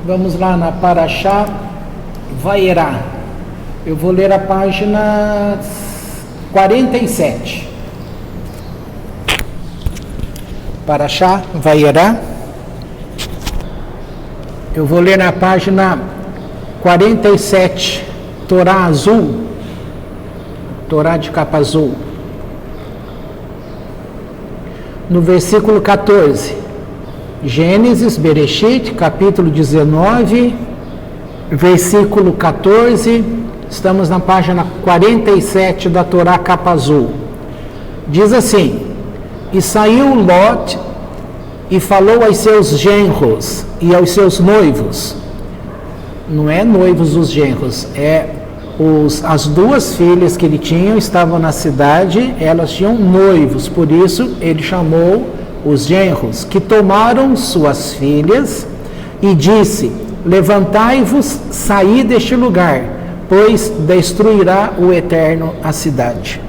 Vamos lá na Parashá Vaierá. Eu vou ler a página 47. Parashá Vaierá. Eu vou ler na página 47, Torá azul, Torá de capa azul. No versículo 14, Gênesis, Bereshit, capítulo 19, versículo 14, estamos na página 47 da Torá capa azul. Diz assim: E saiu Lot e falou aos seus genros e aos seus noivos. Não é noivos os genros, as duas filhas que ele tinha estavam na cidade, elas tinham noivos, por isso ele chamou os genros, que tomaram suas filhas e disse: Levantai-vos, saí deste lugar, pois destruirá o Eterno a cidade.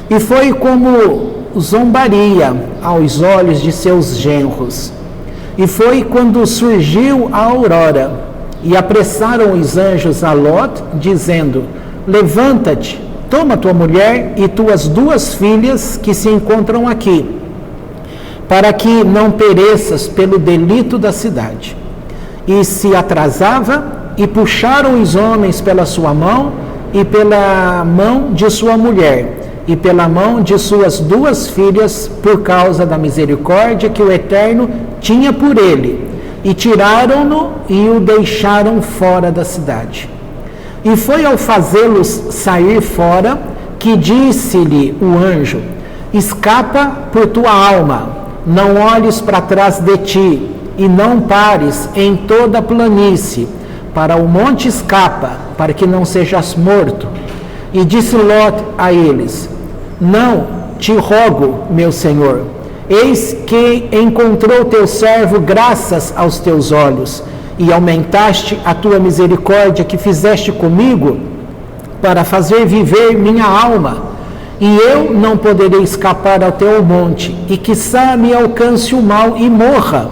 E foi como zombaria aos olhos de seus genros. E foi quando surgiu a aurora, e apressaram os anjos a Lot, dizendo: Levanta-te, toma tua mulher e tuas duas filhas que se encontram aqui, para que não pereças pelo delito da cidade. E se atrasava, e puxaram os homens pela sua mão, e pela mão de sua mulher, e pela mão de suas duas filhas, por causa da misericórdia que o Eterno tinha por ele, e tiraram-no e o deixaram fora da cidade. E foi ao fazê-los sair fora, que disse-lhe o anjo: Escapa por tua alma, não olhes para trás de ti, e não pares em toda a planície, para o monte escapa, para que não sejas morto. E disse Lot a eles: Não te rogo, meu senhor, eis que encontrou teu servo graças aos teus olhos, e aumentaste a tua misericórdia que fizeste comigo, para fazer viver minha alma. E eu não poderei escapar ao teu monte, e quiçá me alcance o mal e morra.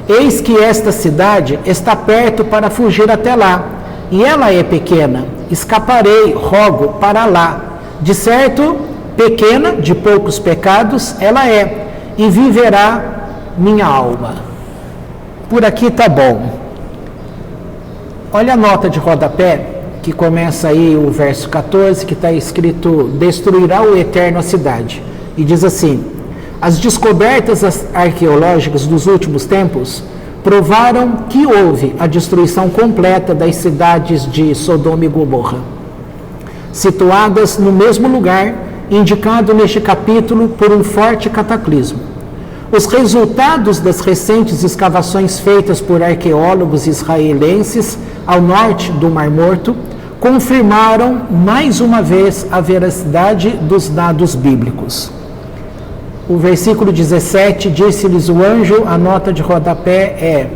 Eis que esta cidade está perto para fugir até lá, e ela é pequena. Escaparei, rogo, para lá. De certo, pequena, de poucos pecados, ela é, e viverá minha alma. Por aqui está bom. Olha a nota de rodapé, que começa aí o verso 14, que está escrito: Destruirá o Eterno a cidade. E diz assim: As descobertas arqueológicas dos últimos tempos provaram que houve a destruição completa das cidades de Sodoma e Gomorra, situadas no mesmo lugar, indicado neste capítulo por um forte cataclismo. Os resultados das recentes escavações feitas por arqueólogos israelenses ao norte do Mar Morto confirmaram mais uma vez a veracidade dos dados bíblicos. O versículo 17, disse-lhes o anjo, a nota de rodapé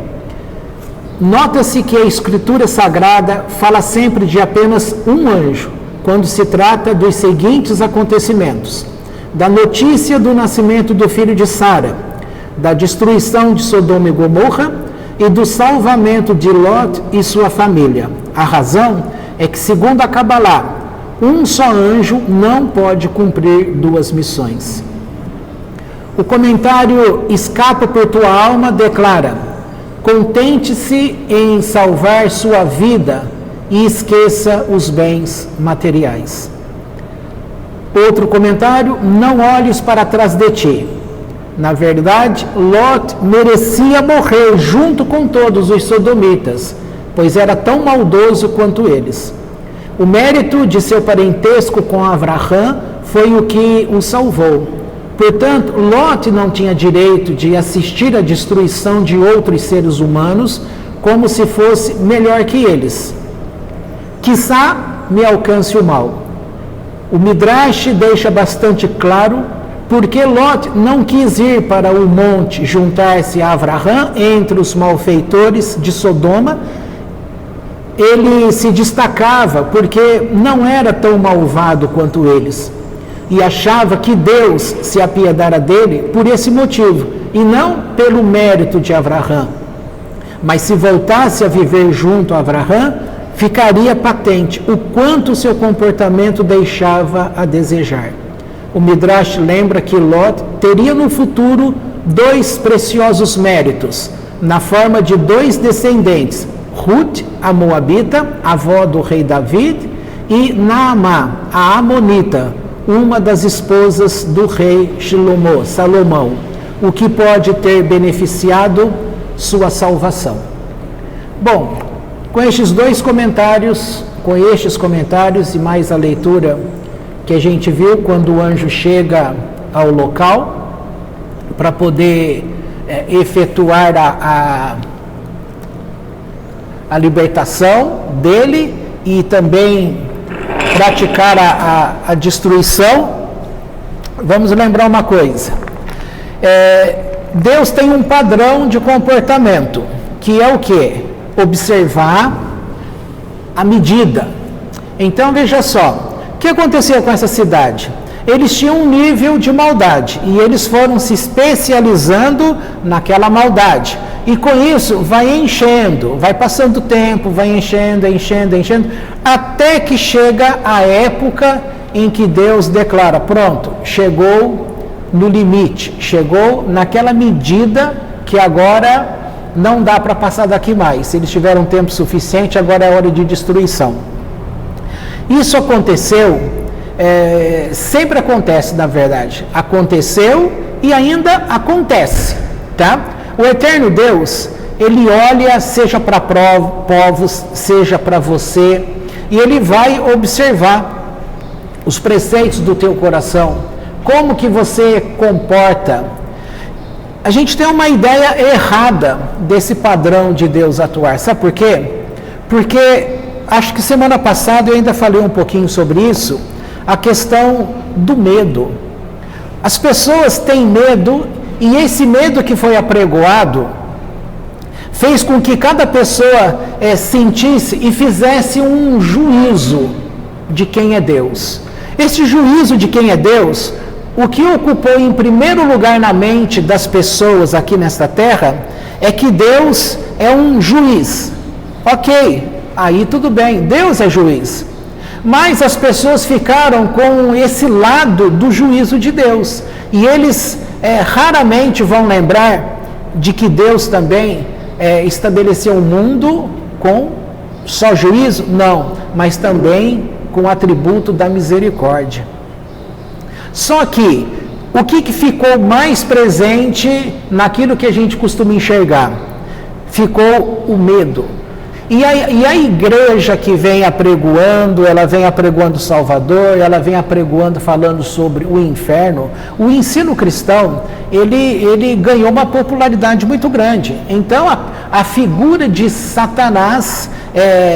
nota-se que a Escritura Sagrada fala sempre de apenas um anjo, quando se trata dos seguintes acontecimentos: da notícia do nascimento do filho de Sara, da destruição de Sodoma e Gomorra e do salvamento de Lot e sua família. A razão é que, segundo a Cabalá, um só anjo não pode cumprir duas missões. O comentário Escapa por tua alma declara: contente-se em salvar sua vida e esqueça os bens materiais. Outro comentário: não olhes para trás de ti. Na verdade, Lot merecia morrer junto com todos os sodomitas, pois era tão maldoso quanto eles. O mérito de seu parentesco com Avraham foi o que o salvou. Portanto, Lot não tinha direito de assistir à destruição de outros seres humanos como se fosse melhor que eles. Quiçá me alcance o mal. O Midrash deixa bastante claro porque Lot não quis ir para o monte juntar-se a Avraham entre os malfeitores de Sodoma. Ele se destacava porque não era tão malvado quanto eles, e achava que Deus se apiedara dele por esse motivo, e não pelo mérito de Avraham. Mas se voltasse a viver junto a Abraão, ficaria patente o quanto seu comportamento deixava a desejar. O Midrash lembra que Lot teria no futuro 2 preciosos méritos, na forma de 2 descendentes, Ruth, a Moabita, avó do rei David, e Naamá, a Amonita, uma das esposas do rei Salomão, o que pode ter beneficiado sua salvação. Bom, com estes comentários e mais a leitura que a gente viu quando o anjo chega ao local para poder efetuar a libertação dele e também praticar a destruição, vamos lembrar uma coisa. Deus tem um padrão de comportamento, que é o quê? Observar a medida. Então, veja só, o que aconteceu com essa cidade? Eles tinham um nível de maldade e eles foram se especializando naquela maldade. E com isso vai enchendo, vai passando o tempo, vai enchendo, até que chega a época em que Deus declara, pronto, chegou no limite, chegou naquela medida que agora não dá para passar daqui mais. Se eles tiveram tempo suficiente, agora é hora de destruição. Isso aconteceu, sempre acontece, na verdade. Aconteceu e ainda acontece, tá? O eterno Deus, ele olha, seja para povos, seja para você, e ele vai observar os preceitos do teu coração, como que você comporta. A gente tem uma ideia errada desse padrão de Deus atuar. Sabe por quê? Porque acho que semana passada eu ainda falei um pouquinho sobre isso, a questão do medo. As pessoas têm medo, e esse medo que foi apregoado fez com que cada pessoa sentisse e fizesse um juízo de quem é Deus. Esse juízo de quem é Deus, o que ocupou em primeiro lugar na mente das pessoas aqui nesta terra, é que Deus é um juiz. Ok, aí tudo bem, Deus é juiz. Mas as pessoas ficaram com esse lado do juízo de Deus. E eles raramente vão lembrar de que Deus também estabeleceu o mundo com só juízo? Não, mas também com o atributo da misericórdia. Só que, o que ficou mais presente naquilo que a gente costuma enxergar? Ficou o medo. E a igreja que vem apregoando, ela vem apregoando o Salvador, ela vem apregoando, falando sobre o inferno. O ensino cristão, ele ganhou uma popularidade muito grande. Então, a figura de Satanás,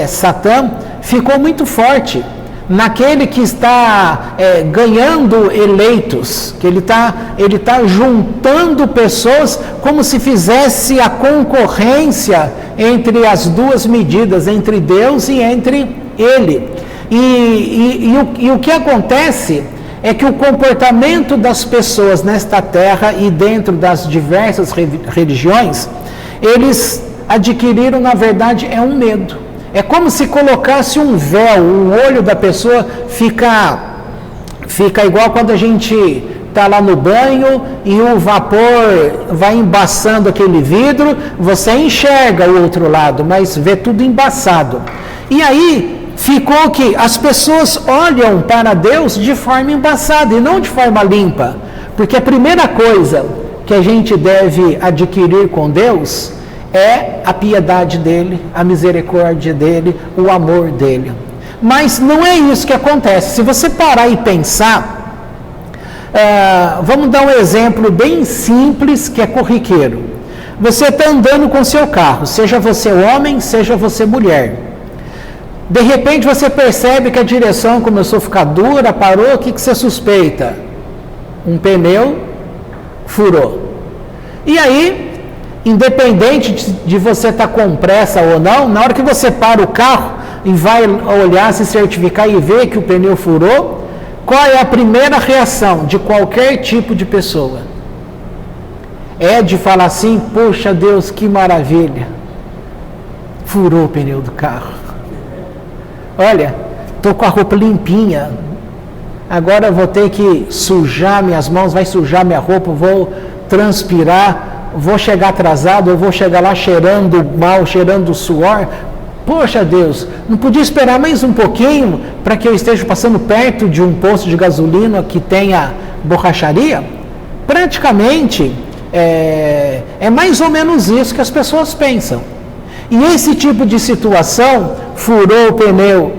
Satã, ficou muito forte naquele que está ganhando eleitos, que ele está juntando pessoas como se fizesse a concorrência entre as duas medidas, entre Deus e entre ele. E o que acontece é que o comportamento das pessoas nesta terra e dentro das diversas religiões, eles adquiriram, na verdade, um medo. É como se colocasse um véu, o olho da pessoa fica igual quando a gente está lá no banho e o vapor vai embaçando aquele vidro, você enxerga o outro lado, mas vê tudo embaçado. E aí ficou que as pessoas olham para Deus de forma embaçada e não de forma limpa, porque a primeira coisa que a gente deve adquirir com Deus é a piedade dele, a misericórdia dele, o amor dele. Mas não é isso que acontece. Se você parar e pensar, vamos dar um exemplo bem simples que é corriqueiro. Você está andando com seu carro, seja você homem, seja você mulher. De repente você percebe que a direção começou a ficar dura, parou, o que você suspeita? Um pneu furou. E aí, independente de você estar com pressa ou não, na hora que você para o carro e vai olhar, se certificar e ver que o pneu furou, qual é a primeira reação de qualquer tipo de pessoa? É de falar assim, poxa Deus, que maravilha, furou o pneu do carro. Olha, estou com a roupa limpinha, agora eu vou ter que sujar minhas mãos, vai sujar minha roupa, vou transpirar, vou chegar atrasado, eu vou chegar lá cheirando mal, cheirando suor. Poxa Deus, não podia esperar mais um pouquinho para que eu esteja passando perto de um posto de gasolina que tenha borracharia? Praticamente é mais ou menos isso que as pessoas pensam. E esse tipo de situação, furou o pneu.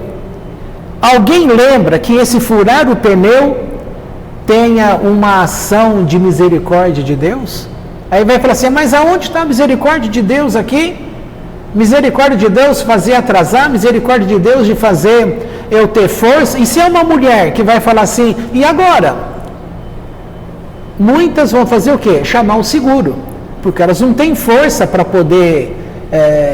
Alguém lembra que esse furar o pneu tenha uma ação de misericórdia de Deus? Aí vai falar assim, mas aonde está a misericórdia de Deus aqui? Misericórdia de Deus fazer atrasar, misericórdia de Deus de fazer eu ter força. E se é uma mulher que vai falar assim, e agora? Muitas vão fazer o quê? Chamar o seguro, porque elas não têm força para poder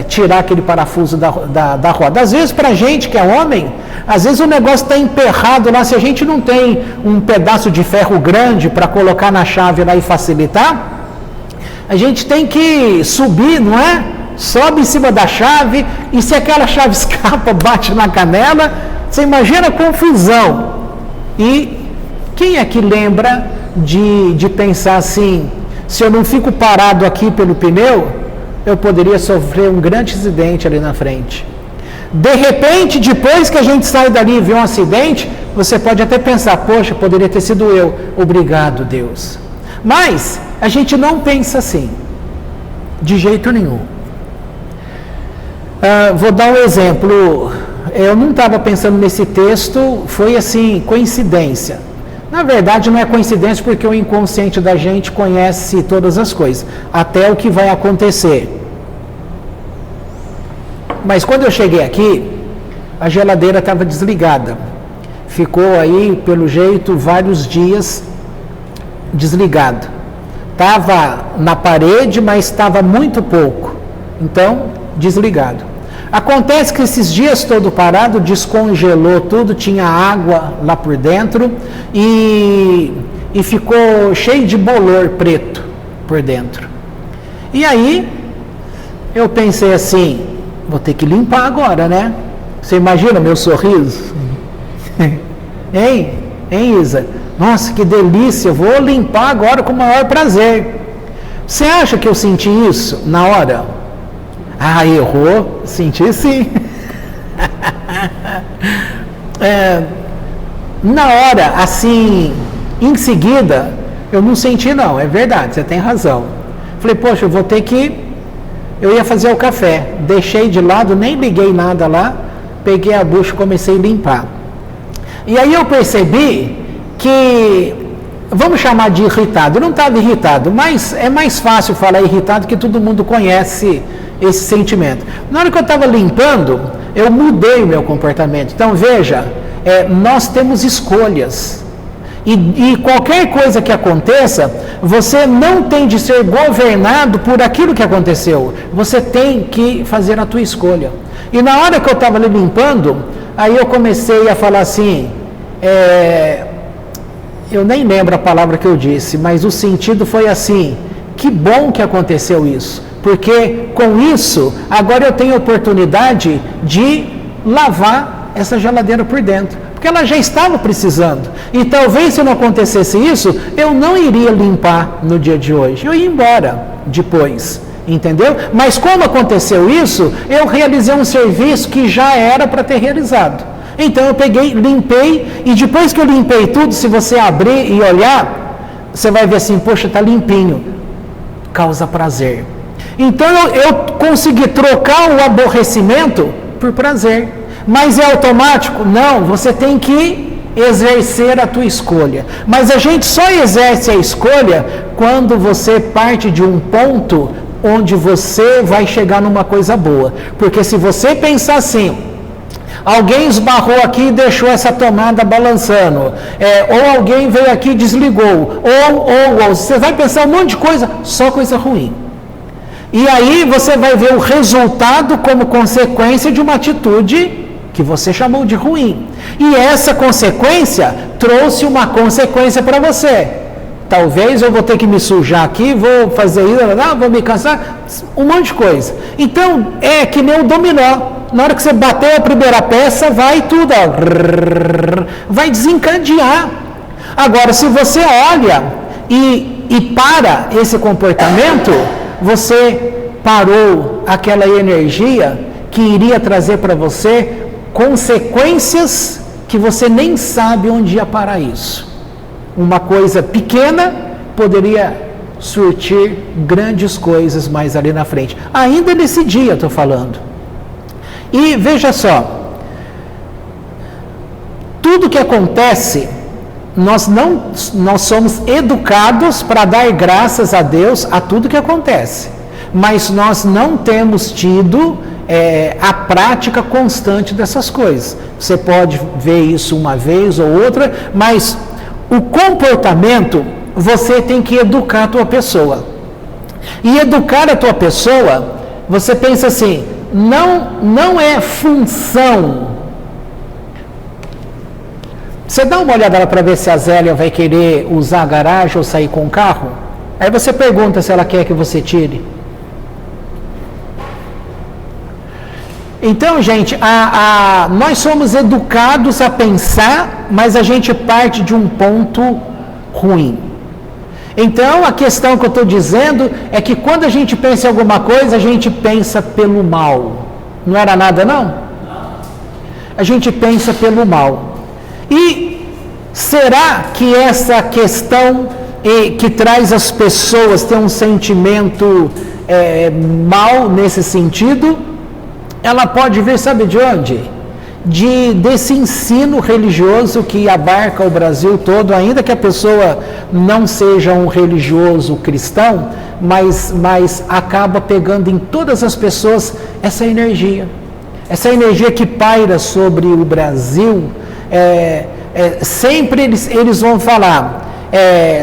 tirar aquele parafuso da roda. Às vezes, para a gente que é homem, às vezes o negócio está emperrado lá, se a gente não tem um pedaço de ferro grande para colocar na chave lá e facilitar, a gente tem que subir, não é? Sobe em cima da chave, e se aquela chave escapa, bate na canela, você imagina a confusão. E quem é que lembra de pensar assim, se eu não fico parado aqui pelo pneu, eu poderia sofrer um grande acidente ali na frente. De repente, depois que a gente sai dali e vê um acidente, você pode até pensar, poxa, poderia ter sido eu. Obrigado, Deus. Mas a gente não pensa assim, de jeito nenhum. Vou dar um exemplo. Eu não estava pensando nesse texto, foi assim, coincidência. Na verdade, não é coincidência, porque o inconsciente da gente conhece todas as coisas, até o que vai acontecer. Mas quando eu cheguei aqui, a geladeira estava desligada. Ficou aí, pelo jeito, vários dias desligado. Estava na parede, mas estava muito pouco. Então, desligado. Acontece que esses dias todo parado, descongelou tudo, tinha água lá por dentro e ficou cheio de bolor preto por dentro. E aí, eu pensei assim, vou ter que limpar agora, né? Você imagina meu sorriso? Hein, Isa? Nossa, que delícia, eu vou limpar agora com o maior prazer. Você acha que eu senti isso na hora? Ah, errou? Senti sim. Na hora, assim, em seguida, eu não senti não, é verdade, você tem razão. Falei, poxa, eu vou ter que... Eu ia fazer o café, deixei de lado, nem liguei nada lá, peguei a bucha e comecei a limpar. E aí eu percebi que, vamos chamar de irritado, eu não estava irritado, mas é mais fácil falar irritado, que todo mundo conhece esse sentimento. Na hora que eu estava limpando, eu mudei o meu comportamento. Então veja, nós temos escolhas. E qualquer coisa que aconteça, você não tem de ser governado por aquilo que aconteceu. Você tem que fazer a tua escolha. E na hora que eu estava ali limpando, aí eu comecei a falar assim, eu nem lembro a palavra que eu disse, mas o sentido foi assim, que bom que aconteceu isso, porque com isso, agora eu tenho a oportunidade de lavar essa geladeira por dentro, porque ela já estava precisando, e talvez se não acontecesse isso, eu não iria limpar no dia de hoje, eu ia embora depois, entendeu? Mas como aconteceu isso, eu realizei um serviço que já era para ter realizado. Então eu peguei, limpei, e depois que eu limpei tudo, se você abrir e olhar, você vai ver assim, poxa, está limpinho, causa prazer. Então eu consegui trocar o aborrecimento por prazer. Mas é automático? Não, você tem que exercer a tua escolha. Mas a gente só exerce a escolha quando você parte de um ponto onde você vai chegar numa coisa boa. Porque se você pensar assim, alguém esbarrou aqui e deixou essa tomada balançando, ou alguém veio aqui e desligou, ou você vai pensar um monte de coisa, só coisa ruim. E aí você vai ver o resultado como consequência de uma atitude que você chamou de ruim. E essa consequência trouxe uma consequência para você. talvez eu vou ter que me sujar aqui, vou fazer isso, vou me cansar, um monte de coisa. Então, é que nem um dominó. Na hora que você bater a primeira peça, vai tudo, vai desencadear. Agora, se você olha e para esse comportamento, você parou aquela energia que iria trazer para você consequências que você nem sabe onde ia parar isso. Uma coisa pequena poderia surtir grandes coisas mais ali na frente. Ainda nesse dia, estou falando. E veja só, tudo que acontece, nós somos educados para dar graças a Deus a tudo que acontece, mas nós não temos tido a prática constante dessas coisas. Você pode ver isso uma vez ou outra, mas o comportamento, você tem que educar a tua pessoa. E educar a tua pessoa, você pensa assim, não é função. Você dá uma olhada lá para ver se a Zélia vai querer usar a garagem ou sair com o carro? Aí você pergunta se ela quer que você tire. Então, gente, nós somos educados a pensar, mas a gente parte de um ponto ruim. Então, a questão que eu estou dizendo é que quando a gente pensa em alguma coisa, a gente pensa pelo mal. Não era nada, não? A gente pensa pelo mal. E será que essa questão que traz as pessoas ter um sentimento mal nesse sentido, ela pode vir, sabe de onde? Desse ensino religioso que abarca o Brasil todo, ainda que a pessoa não seja um religioso cristão, mas acaba pegando em todas as pessoas essa energia que paira sobre o Brasil. Sempre eles vão falar,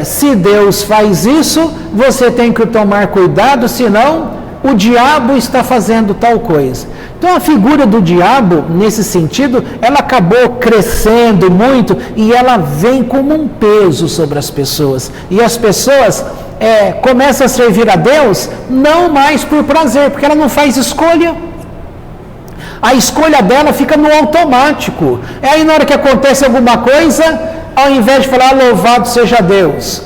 se Deus faz isso, você tem que tomar cuidado, senão o diabo está fazendo tal coisa. Então a figura do diabo, nesse sentido, ela acabou crescendo muito e ela vem como um peso sobre as pessoas. E as pessoas começam a servir a Deus não mais por prazer, porque ela não faz escolha. A escolha dela fica no automático. Aí na hora que acontece alguma coisa, ao invés de falar louvado seja Deus,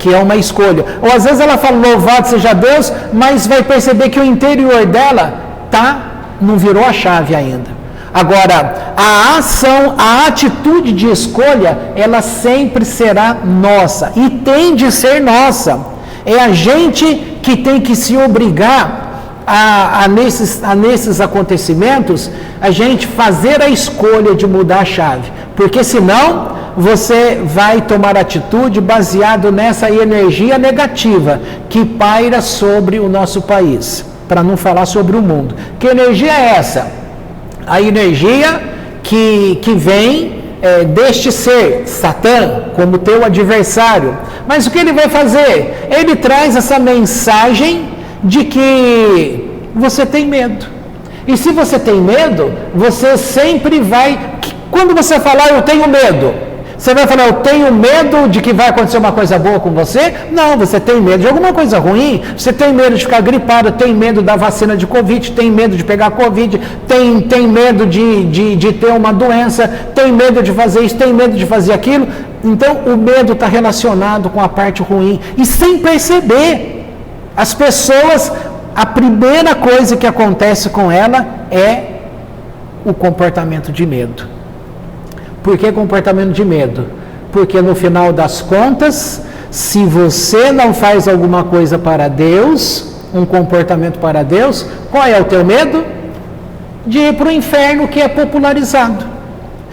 que é uma escolha, ou às vezes ela fala louvado seja Deus, mas vai perceber que o interior dela não virou a chave ainda. Agora, a ação, a atitude de escolha, ela sempre será nossa e tem de ser nossa. É a gente que tem que se obrigar nesses acontecimentos, a gente fazer a escolha de mudar a chave, porque senão você vai tomar atitude baseado nessa energia negativa que paira sobre o nosso país, para não falar sobre o mundo. Que energia é essa? A energia que vem deste ser, Satã, como teu adversário. Mas o que ele vai fazer? Ele traz essa mensagem de que você tem medo. E se você tem medo, você sempre vai... Quando você falar, eu tenho medo, você vai falar, eu tenho medo de que vai acontecer uma coisa boa com você? Não, você tem medo de alguma coisa ruim, você tem medo de ficar gripado, tem medo da vacina de Covid, tem medo de pegar Covid, tem medo de ter uma doença, tem medo de fazer isso, tem medo de fazer aquilo. Então, o medo está relacionado com a parte ruim. E sem perceber, as pessoas, a primeira coisa que acontece com ela é o comportamento de medo. Por que comportamento de medo? Porque no final das contas, se você não faz alguma coisa para Deus, um comportamento para Deus, qual é o teu medo? De ir para o inferno, que é popularizado.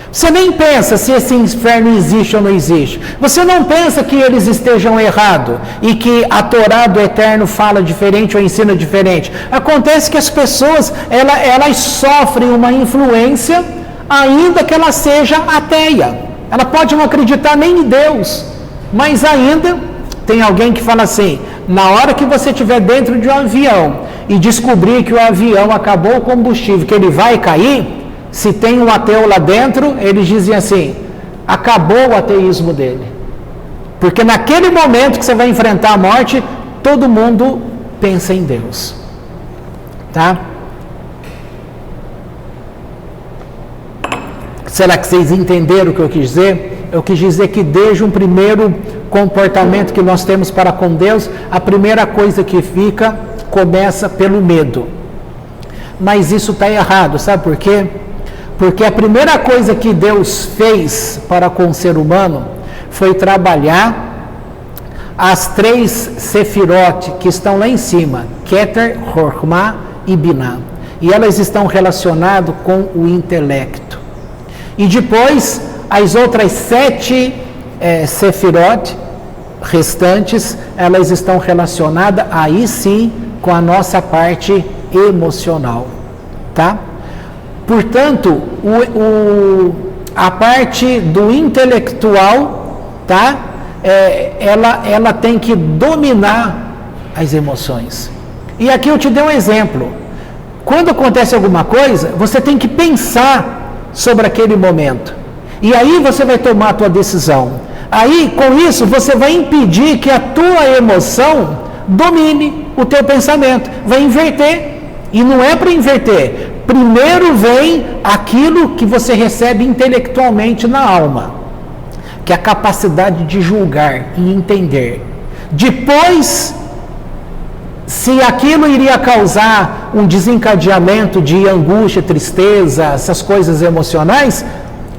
Você nem pensa se esse inferno existe ou não existe. Você não pensa que eles estejam errados e que a Torá do Eterno fala diferente ou ensina diferente. Acontece que as pessoas, elas sofrem uma influência, ainda que ela seja ateia. Ela pode não acreditar nem em Deus, mas ainda tem alguém que fala assim, na hora que você estiver dentro de um avião e descobrir que o avião acabou o combustível, que ele vai cair, se tem um ateu lá dentro, eles dizem assim, acabou o ateísmo dele. Porque naquele momento que você vai enfrentar a morte, todo mundo pensa em Deus. Tá? Será que vocês entenderam o que eu quis dizer? Eu quis dizer que desde um primeiro comportamento que nós temos para com Deus, a primeira coisa que começa pelo medo. Mas isso está errado, sabe por quê? Porque a primeira coisa que Deus fez para com o ser humano foi trabalhar as 3 sefirot que estão lá em cima, Keter, Chokhmah e Binah. E elas estão relacionadas com o intelecto. E depois, as outras 7 sefirot restantes, elas estão relacionadas, aí sim, com a nossa parte emocional. Tá? Portanto, a parte do intelectual, tá? Ela tem que dominar as emoções. E aqui eu te dei um exemplo. Quando acontece alguma coisa, você tem que pensar sobre aquele momento. E aí você vai tomar a tua decisão. Aí, com isso, você vai impedir que a tua emoção domine o teu pensamento. Vai inverter. E não é para inverter. Primeiro vem aquilo que você recebe intelectualmente na alma, que é a capacidade de julgar e entender. Depois, se aquilo iria causar um desencadeamento de angústia, tristeza, essas coisas emocionais,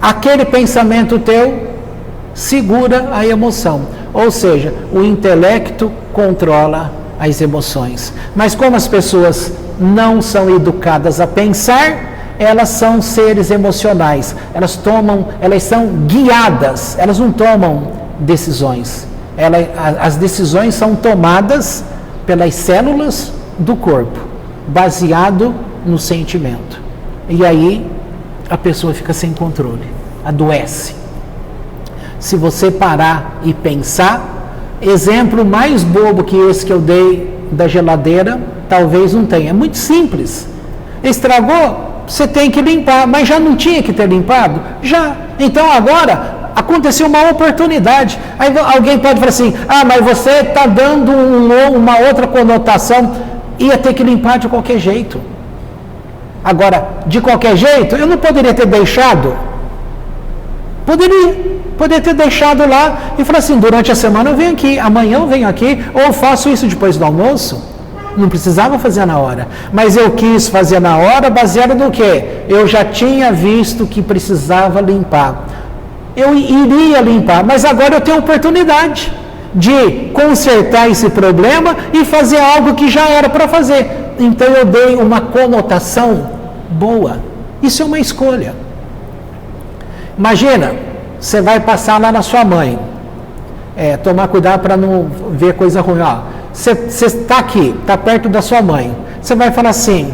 aquele pensamento teu segura a emoção. Ou seja, o intelecto controla as emoções. Mas como as pessoas não são educadas a pensar, elas são seres emocionais. Elas são guiadas, elas não tomam decisões. As decisões são tomadas pelas células do corpo, baseado no sentimento. E aí a pessoa fica sem controle, adoece. Se você parar e pensar, exemplo mais bobo que esse que eu dei da geladeira, talvez não tenha. É muito simples. Estragou, você tem que limpar, mas já não tinha que ter limpado? Já. Então agora aconteceu uma oportunidade. Aí alguém pode falar assim, mas você está dando uma outra conotação, ia ter que limpar de qualquer jeito. Agora, de qualquer jeito, eu não poderia ter deixado? Poderia ter deixado lá e falar assim, durante a semana eu venho aqui, amanhã eu venho aqui, ou eu faço isso depois do almoço. Não precisava fazer na hora, mas eu quis fazer na hora baseado no quê? Eu já tinha visto que precisava limpar. Eu iria limpar, mas agora eu tenho oportunidade de consertar esse problema e fazer algo que já era para fazer. Então eu dei uma conotação boa. Isso é uma escolha. Imagina, você vai passar lá na sua mãe. Tomar cuidado para não ver coisa ruim. Você está aqui, está perto da sua mãe. Você vai falar assim,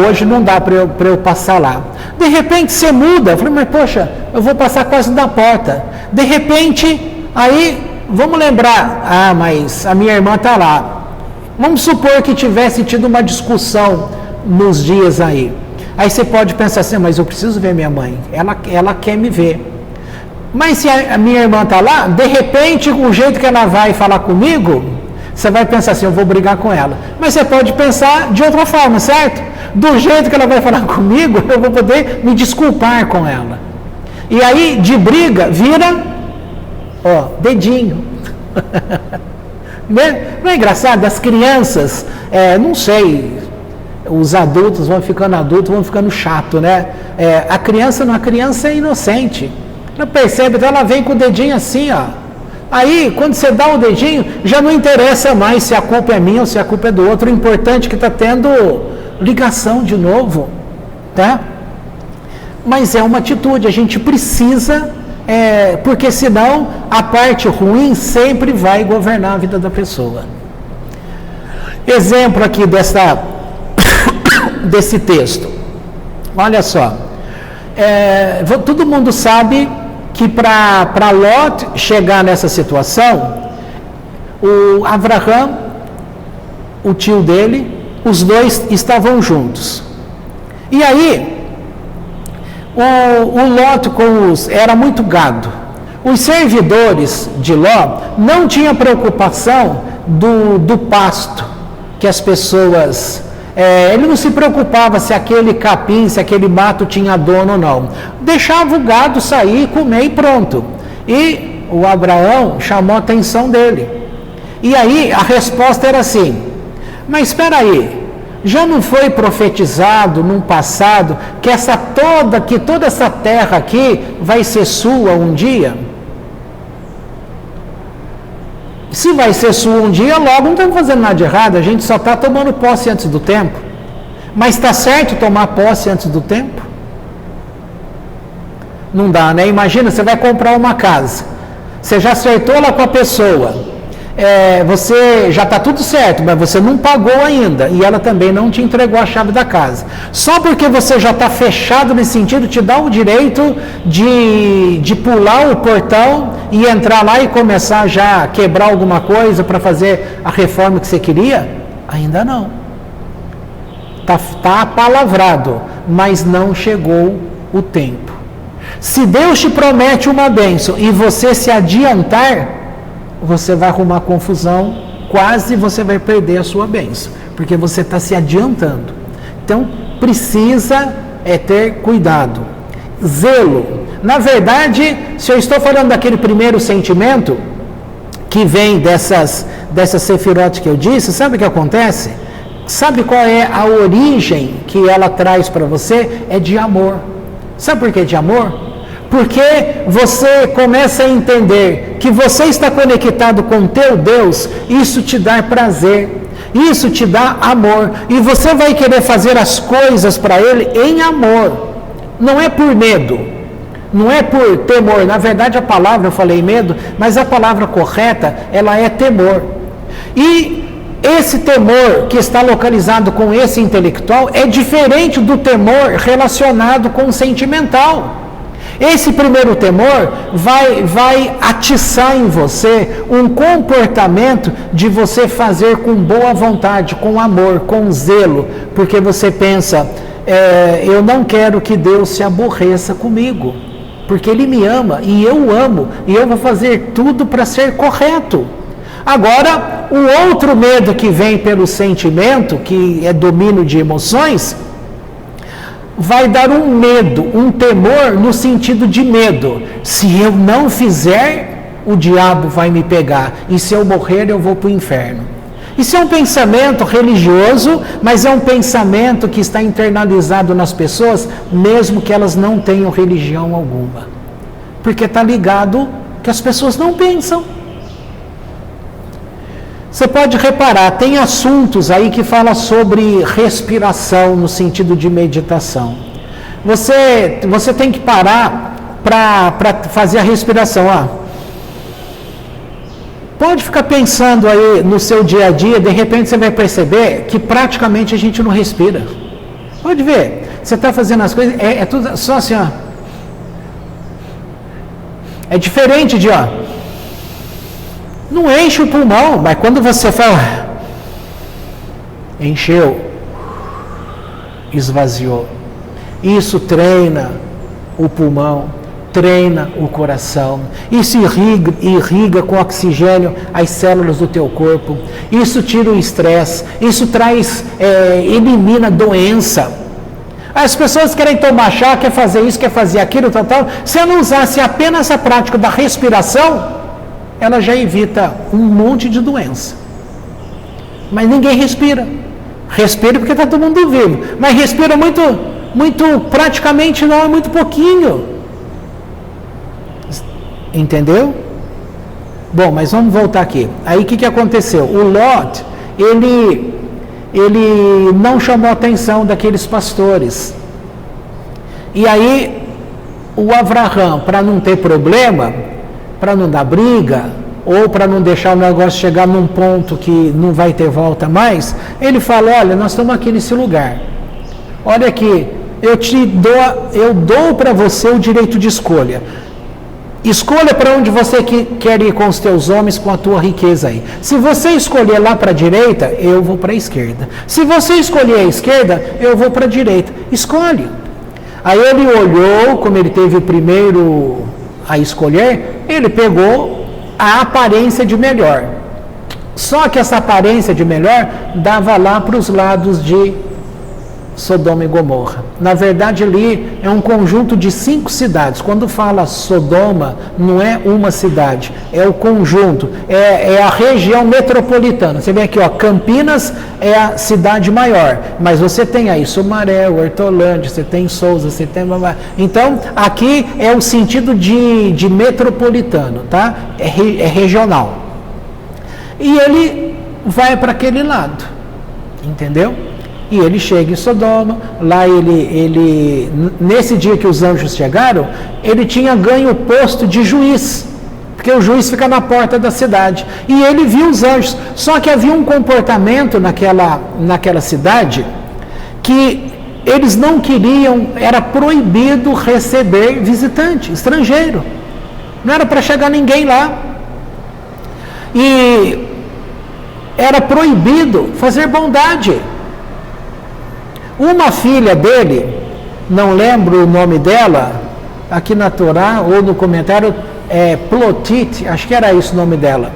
hoje não dá para eu passar lá. De repente você muda, eu falei, mas poxa, eu vou passar quase na porta. De repente, aí, vamos lembrar, mas a minha irmã está lá. Vamos supor que tivesse tido uma discussão nos dias aí. Aí você pode pensar assim, mas eu preciso ver minha mãe, ela quer me ver. Mas se a minha irmã está lá, de repente, o jeito que ela vai falar comigo, você vai pensar assim, eu vou brigar com ela. Mas você pode pensar de outra forma, certo? Do jeito que ela vai falar comigo, eu vou poder me desculpar com ela. E aí, de briga, vira, dedinho. Não é engraçado? As crianças, não sei, os adultos vão ficando adultos, vão ficando chato, né? A criança é inocente. Não percebe, então ela vem com o dedinho assim, Aí, quando você dá o dedinho, já não interessa mais se a culpa é minha ou se a culpa é do outro. O importante é que está tendo ligação de novo, tá? Mas é uma atitude, a gente precisa, porque senão a parte ruim sempre vai governar a vida da pessoa. Exemplo aqui desse texto. Olha só, todo mundo sabe que para Lot chegar nessa situação, o Abraham, o tio dele, os dois estavam juntos. E aí, o Lot era muito gado. Os servidores de Ló não tinham preocupação do pasto que as pessoas... ele não se preocupava se aquele capim, se aquele mato tinha dono ou não. Deixava o gado sair, comer e pronto. E o Abraão chamou a atenção dele. E aí a resposta era assim: mas espera aí, já não foi profetizado num passado que toda essa terra aqui vai ser sua um dia? Se vai ser sua um dia, logo não estamos fazendo nada de errado, a gente só está tomando posse antes do tempo. Mas está certo tomar posse antes do tempo? Não dá, né? Imagina, você vai comprar uma casa, você já acertou lá com a pessoa, você já está tudo certo, mas você não pagou ainda, e ela também não te entregou a chave da casa. Só porque você já está fechado nesse sentido, te dá o direito de pular o portão e entrar lá e começar já a quebrar alguma coisa para fazer a reforma que você queria? Ainda não. Está apalavrado, mas não chegou o tempo. Se Deus te promete uma bênção e você se adiantar, você vai arrumar confusão, quase você vai perder a sua bênção, porque você está se adiantando. Então, precisa ter cuidado. Zelo. Na verdade, se eu estou falando daquele primeiro sentimento, que vem dessas sefirotes que eu disse, sabe o que acontece? Sabe qual é a origem que ela traz para você? É de amor. Sabe por que de amor? Porque você começa a entender que você está conectado com teu Deus, isso te dá prazer, isso te dá amor, e você vai querer fazer as coisas para Ele em amor, não é por medo, não é por temor. Na verdade a palavra, eu falei medo, mas a palavra correta, ela é temor. E esse temor que está localizado com esse intelectual é diferente do temor relacionado com o sentimental. Esse primeiro temor vai atiçar em você um comportamento de você fazer com boa vontade, com amor, com zelo, porque você pensa, eu não quero que Deus se aborreça comigo, porque Ele me ama e eu amo, e eu vou fazer tudo para ser correto. Agora, o outro medo que vem pelo sentimento, que é domínio de emoções, vai dar um medo, um temor no sentido de medo. Se eu não fizer, o diabo vai me pegar, e se eu morrer eu vou para o inferno. Isso é um pensamento religioso, mas é um pensamento que está internalizado nas pessoas, mesmo que elas não tenham religião alguma, porque está ligado que as pessoas não pensam. Você pode reparar, tem assuntos aí que falam sobre respiração no sentido de meditação. Você tem que parar para fazer a respiração. Pode ficar pensando aí no seu dia a dia, de repente você vai perceber que praticamente a gente não respira. Pode ver, você está fazendo as coisas, é tudo só assim, ó. É diferente de, não enche o pulmão, mas quando você fala, encheu, esvaziou. Isso treina o pulmão, treina o coração. Isso irriga com oxigênio as células do teu corpo. Isso tira o estresse, isso elimina doença. As pessoas querem tomar chá, quer fazer isso, quer fazer aquilo, tal. Se eu não usasse apenas a prática da respiração, ela já evita um monte de doença. Mas ninguém respira. Respira porque está todo mundo vivo. Mas respira muito, praticamente não, é muito pouquinho. Entendeu? Bom, mas vamos voltar aqui. Aí o que aconteceu? O Lot, ele não chamou a atenção daqueles pastores. E aí, o Avraham, para não ter problema, para não dar briga, ou para não deixar o negócio chegar num ponto que não vai ter volta mais, ele fala, olha, nós estamos aqui nesse lugar. Olha aqui, eu dou para você o direito de escolha. Escolha para onde você quer ir com os teus homens, com a tua riqueza aí. Se você escolher lá para a direita, eu vou para a esquerda. Se você escolher a esquerda, eu vou para a direita. Escolhe. Aí ele olhou, como ele teve o primeiro a escolher, ele pegou a aparência de melhor. Só que essa aparência de melhor dava lá para os lados de Sodoma e Gomorra. Na verdade, ali é um conjunto de 5 cidades. Quando fala Sodoma, não é uma cidade, é o conjunto, é a região metropolitana. Você vê aqui, ó, Campinas é a cidade maior, mas você tem aí Sumaré, Hortolândia, você tem Souza, você tem... Então, aqui é o sentido de metropolitano, tá? É regional. E ele vai para aquele lado, entendeu? E ele chega em Sodoma, lá ele, nesse dia que os anjos chegaram, ele tinha ganho o posto de juiz, porque o juiz fica na porta da cidade, e ele viu os anjos, só que havia um comportamento naquela cidade, que eles não queriam, era proibido receber visitante, estrangeiro, não era para chegar ninguém lá, e era proibido fazer bondade. Uma filha dele, não lembro o nome dela, aqui na Torá ou no comentário, Plotit, acho que era isso o nome dela.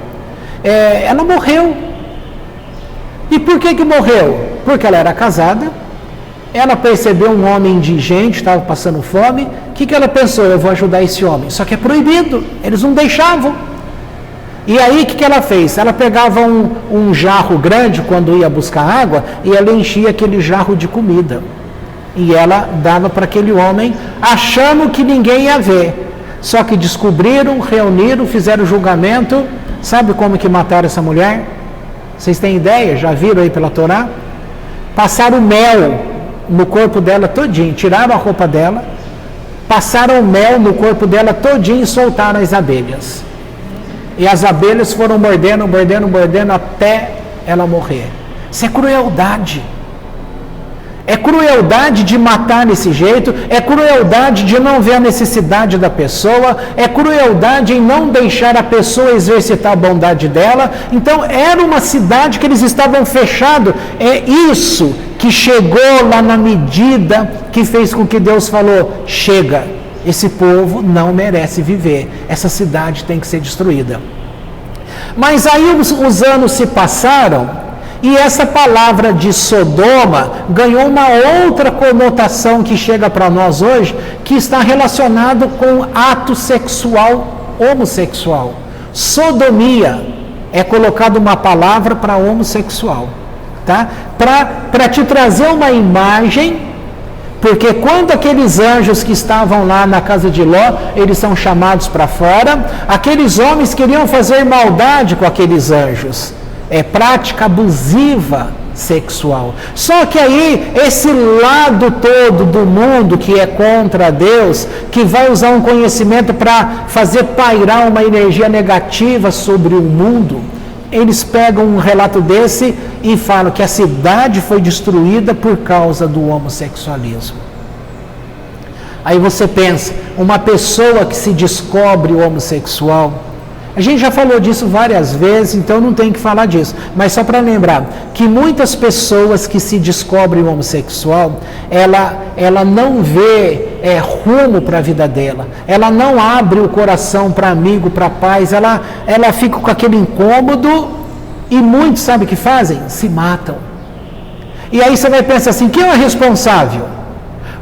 Ela morreu. E por que morreu? Porque ela era casada, ela percebeu um homem indigente, estava passando fome. O que ela pensou? Eu vou ajudar esse homem. Só que é proibido, eles não deixavam. E aí, o que ela fez? Ela pegava um jarro grande, quando ia buscar água, e ela enchia aquele jarro de comida. E ela dava para aquele homem, achando que ninguém ia ver. Só que descobriram, reuniram, fizeram julgamento. Sabe como que mataram essa mulher? Vocês têm ideia? Já viram aí pela Torá? Passaram mel no corpo dela todinho, tiraram a roupa dela, passaram mel no corpo dela todinho e soltaram as abelhas. E as abelhas foram mordendo até ela morrer. Isso é crueldade. É crueldade de matar desse jeito, é crueldade de não ver a necessidade da pessoa, é crueldade em não deixar a pessoa exercitar a bondade dela. Então, era uma cidade que eles estavam fechados. É isso que chegou lá na medida que fez com que Deus falou: chega. Esse povo não merece viver. Essa cidade tem que ser destruída. Mas aí os anos se passaram e essa palavra de Sodoma ganhou uma outra conotação que chega para nós hoje, que está relacionado com ato sexual homossexual. Sodomia é colocado uma palavra para homossexual, tá? Para te trazer uma imagem. Porque quando aqueles anjos que estavam lá na casa de Ló, eles são chamados para fora, aqueles homens queriam fazer maldade com aqueles anjos. É prática abusiva sexual. Só que aí, esse lado todo do mundo que é contra Deus, que vai usar um conhecimento para fazer pairar uma energia negativa sobre o mundo, eles pegam um relato desse e falam que a cidade foi destruída por causa do homossexualismo. Aí você pensa, uma pessoa que se descobre homossexual, a gente já falou disso várias vezes, então não tem que falar disso, mas só para lembrar, que muitas pessoas que se descobrem homossexual, ela não vê rumo para a vida dela, ela não abre o coração para amigo, para paz, ela fica com aquele incômodo, e muitos, sabe o que fazem? Se matam. E aí você vai pensar assim, quem é o responsável?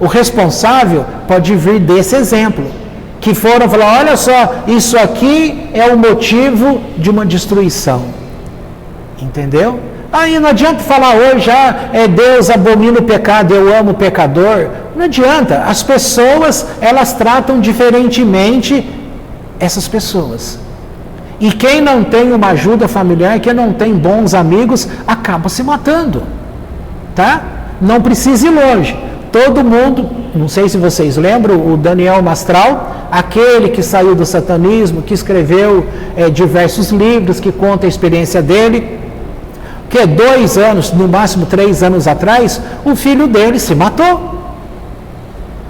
O responsável pode vir desse exemplo, que foram falar, olha só, isso aqui é o motivo de uma destruição. Entendeu? Aí não adianta falar hoje, Deus abomina o pecado, eu amo o pecador. Não adianta, as pessoas, elas tratam diferentemente essas pessoas. E quem não tem uma ajuda familiar, quem não tem bons amigos, acaba se matando. Tá? Não precisa ir longe. Todo mundo, não sei se vocês lembram, o Daniel Mastral, aquele que saiu do satanismo, que escreveu diversos livros, que conta a experiência dele, que 2 anos, no máximo 3 anos atrás, o filho dele se matou.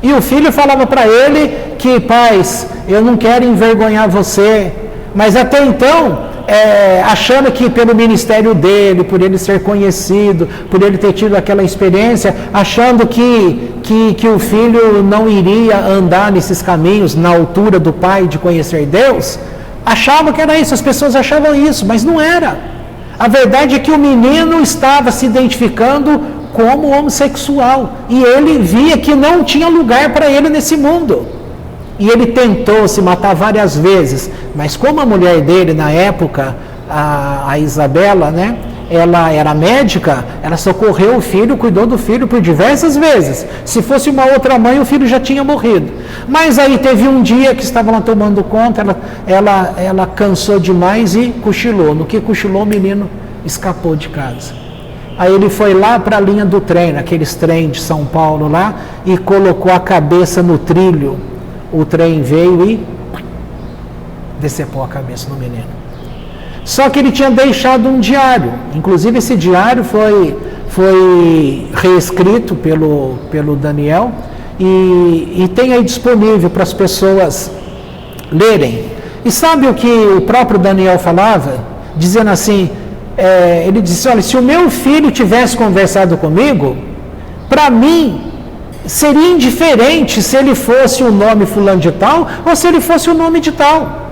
E o filho falava para ele que, pai, eu não quero envergonhar você, mas até então, achando que pelo ministério dele, por ele ser conhecido, por ele ter tido aquela experiência, achando que que o filho não iria andar nesses caminhos na altura do pai de conhecer Deus, achavam que era isso, as pessoas achavam isso, mas não era. A verdade é que o menino estava se identificando como homossexual e ele via que não tinha lugar para ele nesse mundo. E ele tentou se matar várias vezes, mas como a mulher dele na época, a Isabela, né, ela era médica, ela socorreu o filho, cuidou do filho por diversas vezes. Se fosse uma outra mãe, o filho já tinha morrido. Mas aí teve um dia que estava lá tomando conta, ela cansou demais e cochilou. No que cochilou, o menino escapou de casa. Aí ele foi lá para a linha do trem, aqueles trem de São Paulo lá, e colocou a cabeça no trilho. O trem veio e decepou a cabeça do menino. Só que ele tinha deixado um diário. Inclusive esse diário foi reescrito pelo Daniel e tem aí disponível para as pessoas lerem. E sabe o que o próprio Daniel falava? Dizendo assim, ele disse, olha, se o meu filho tivesse conversado comigo, para mim seria indiferente se ele fosse o nome fulano de tal ou se ele fosse o nome de tal.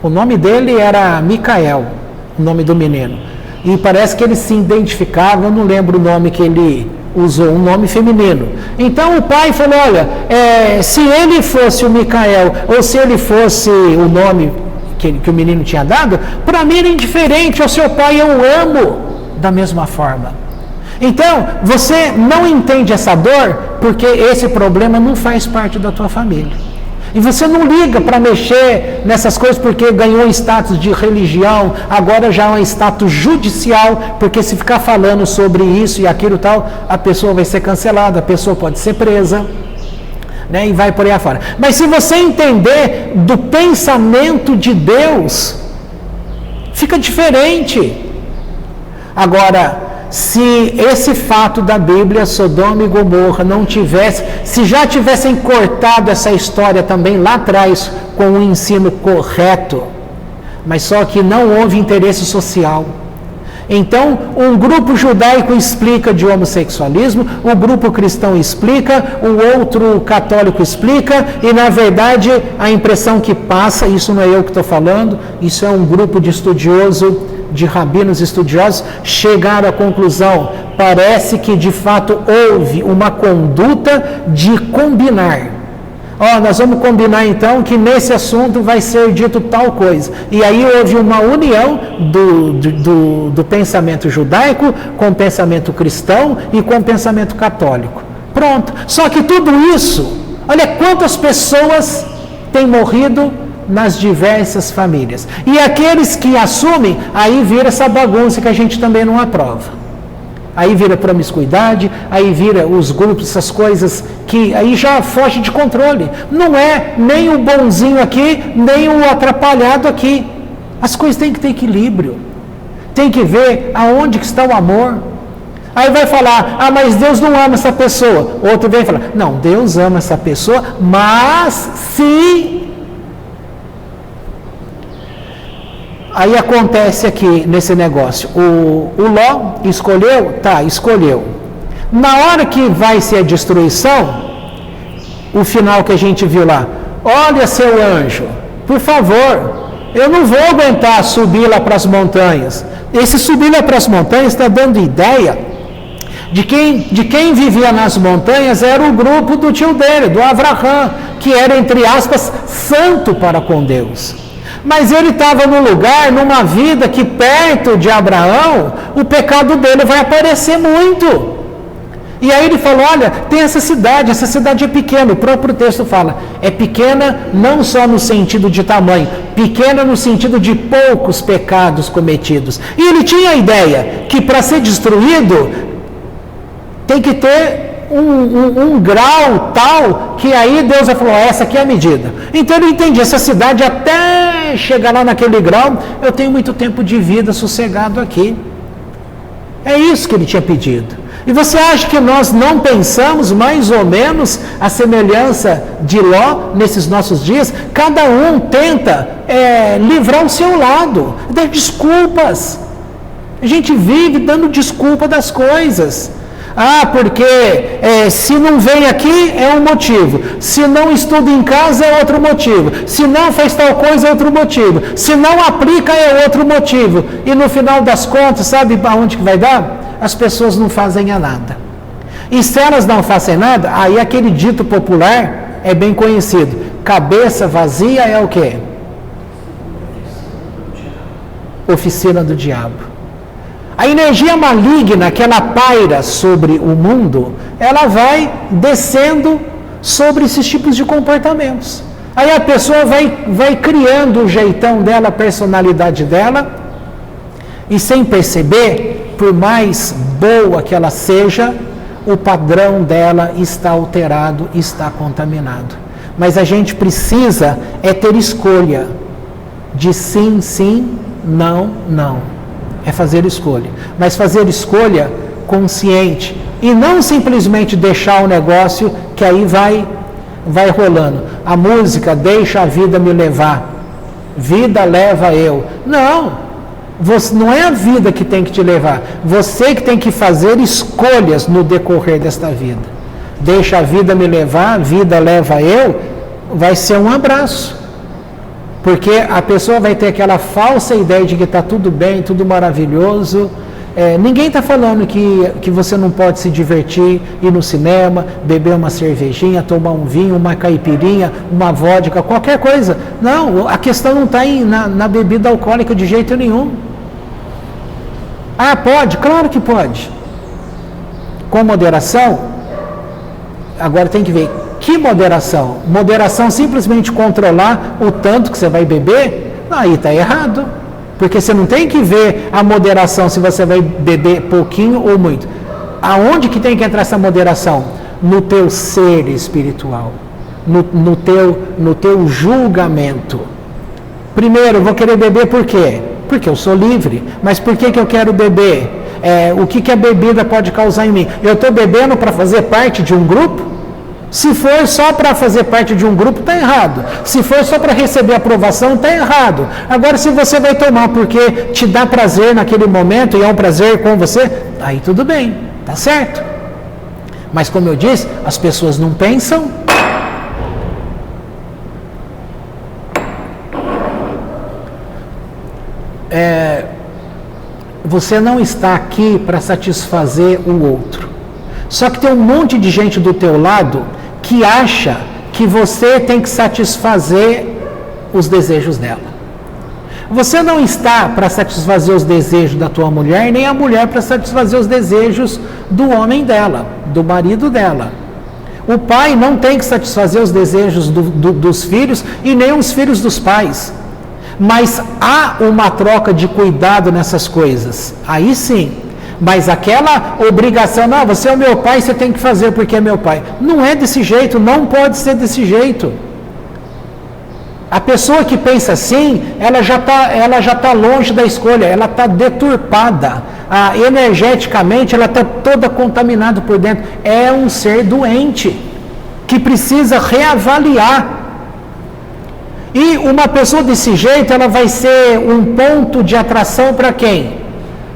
O nome dele era Micael, o nome do menino. E parece que ele se identificava, eu não lembro o nome que ele usou, um nome feminino. Então o pai falou, olha, se ele fosse o Micael ou se ele fosse o nome que o menino tinha dado, para mim era indiferente, ao seu pai eu amo da mesma forma. Então, você não entende essa dor porque esse problema não faz parte da tua família. E você não liga para mexer nessas coisas porque ganhou status de religião, agora já é um status judicial, porque se ficar falando sobre isso e aquilo tal, a pessoa vai ser cancelada, a pessoa pode ser presa, né, e vai por aí afora. Mas se você entender do pensamento de Deus, fica diferente. Agora, se esse fato da Bíblia, Sodoma e Gomorra, não tivesse, se já tivessem cortado essa história também lá atrás com um ensino correto, mas só que não houve interesse social. Então, um grupo judaico explica de homossexualismo, o grupo cristão explica, o outro católico explica, e na verdade a impressão que passa, isso não é eu que estou falando, isso é um grupo de estudiosos, de rabinos estudiosos, chegaram à conclusão, parece que de fato houve uma conduta de combinar. Nós vamos combinar então que nesse assunto vai ser dito tal coisa. E aí houve uma união do pensamento judaico com o pensamento cristão e com o pensamento católico. Pronto. Só que tudo isso, olha quantas pessoas têm morrido nas diversas famílias. E aqueles que assumem, aí vira essa bagunça que a gente também não aprova. Aí vira promiscuidade, aí vira os grupos, essas coisas que aí já foge de controle. Não é nem o bonzinho aqui, nem o atrapalhado aqui. As coisas têm que ter equilíbrio. Tem que ver aonde que está o amor. Aí vai falar, mas Deus não ama essa pessoa. Outro vem falar, não, Deus ama essa pessoa, mas se... Aí acontece aqui nesse negócio, o Ló escolheu? Tá, escolheu. Na hora que vai ser a destruição, o final que a gente viu lá, olha seu anjo, por favor, eu não vou aguentar subir lá para as montanhas. Esse subir lá para as montanhas está dando ideia de quem vivia nas montanhas era o grupo do tio dele, do Avraham, que era, entre aspas, santo para com Deus. Mas ele estava num lugar, numa vida que perto de Abraão, o pecado dele vai aparecer muito. E aí ele falou, olha, tem essa cidade é pequena, o próprio texto fala, é pequena não só no sentido de tamanho, pequena no sentido de poucos pecados cometidos. E ele tinha a ideia que para ser destruído, tem que ter um grau tal, que aí Deus vai falar, essa aqui é a medida. Então ele entendia, essa cidade até chegar lá naquele grau, eu tenho muito tempo de vida sossegado aqui. É isso que ele tinha pedido. E você acha que nós não pensamos mais ou menos a semelhança de Ló nesses nossos dias? Cada um tenta livrar o seu lado, dar desculpas. A gente vive dando desculpa das coisas. Porque se não vem aqui é um motivo, se não estuda em casa é outro motivo, se não faz tal coisa é outro motivo, se não aplica é outro motivo. E no final das contas, sabe aonde que vai dar? As pessoas não fazem nada. E se elas não fazem nada, aí aquele dito popular é bem conhecido: cabeça vazia é o quê? Oficina do diabo. A energia maligna que ela paira sobre o mundo, ela vai descendo sobre esses tipos de comportamentos. Aí a pessoa vai criando o jeitão dela, a personalidade dela, e sem perceber, por mais boa que ela seja, o padrão dela está alterado, está contaminado. Mas a gente precisa ter escolha de sim, sim, não, não. É fazer escolha, mas fazer escolha consciente e não simplesmente deixar o negócio que aí vai rolando. A música deixa a vida me levar, vida leva eu. Não, não é a vida que tem que te levar, você que tem que fazer escolhas no decorrer desta vida. Deixa a vida me levar, vida leva eu, vai ser um abraço. Porque a pessoa vai ter aquela falsa ideia de que está tudo bem, tudo maravilhoso. Ninguém está falando que você não pode se divertir, ir no cinema, beber uma cervejinha, tomar um vinho, uma caipirinha, uma vodka, qualquer coisa. Não, a questão não está na bebida alcoólica de jeito nenhum. Pode? Claro que pode. Com moderação. Agora tem que ver. Que moderação? Moderação simplesmente controlar o tanto que você vai beber? Aí está errado. Porque você não tem que ver a moderação se você vai beber pouquinho ou muito. Aonde que tem que entrar essa moderação? No teu ser espiritual. No teu julgamento. Primeiro, eu vou querer beber por quê? Porque eu sou livre. Mas por que eu quero beber? O que a bebida pode causar em mim? Eu estou bebendo para fazer parte de um grupo? Se for só para fazer parte de um grupo, está errado. Se for só para receber aprovação, está errado. Agora, se você vai tomar porque te dá prazer naquele momento e é um prazer com você, aí tudo bem, está certo. Mas como eu disse, as pessoas não pensam. Você não está aqui para satisfazer o outro. Só que tem um monte de gente do teu lado que acha que você tem que satisfazer os desejos dela. Você não está para satisfazer os desejos da tua mulher, nem a mulher para satisfazer os desejos do homem dela, do marido dela. O pai não tem que satisfazer os desejos dos filhos e nem os filhos dos pais. Mas há uma troca de cuidado nessas coisas. Aí sim. Mas aquela obrigação, não, você é o meu pai, você tem que fazer porque é meu pai. Não é desse jeito, não pode ser desse jeito. A pessoa que pensa assim, ela já tá longe da escolha, ela está deturpada. Energeticamente, ela está toda contaminada por dentro. É um ser doente, que precisa reavaliar. E uma pessoa desse jeito, ela vai ser um ponto de atração para quem?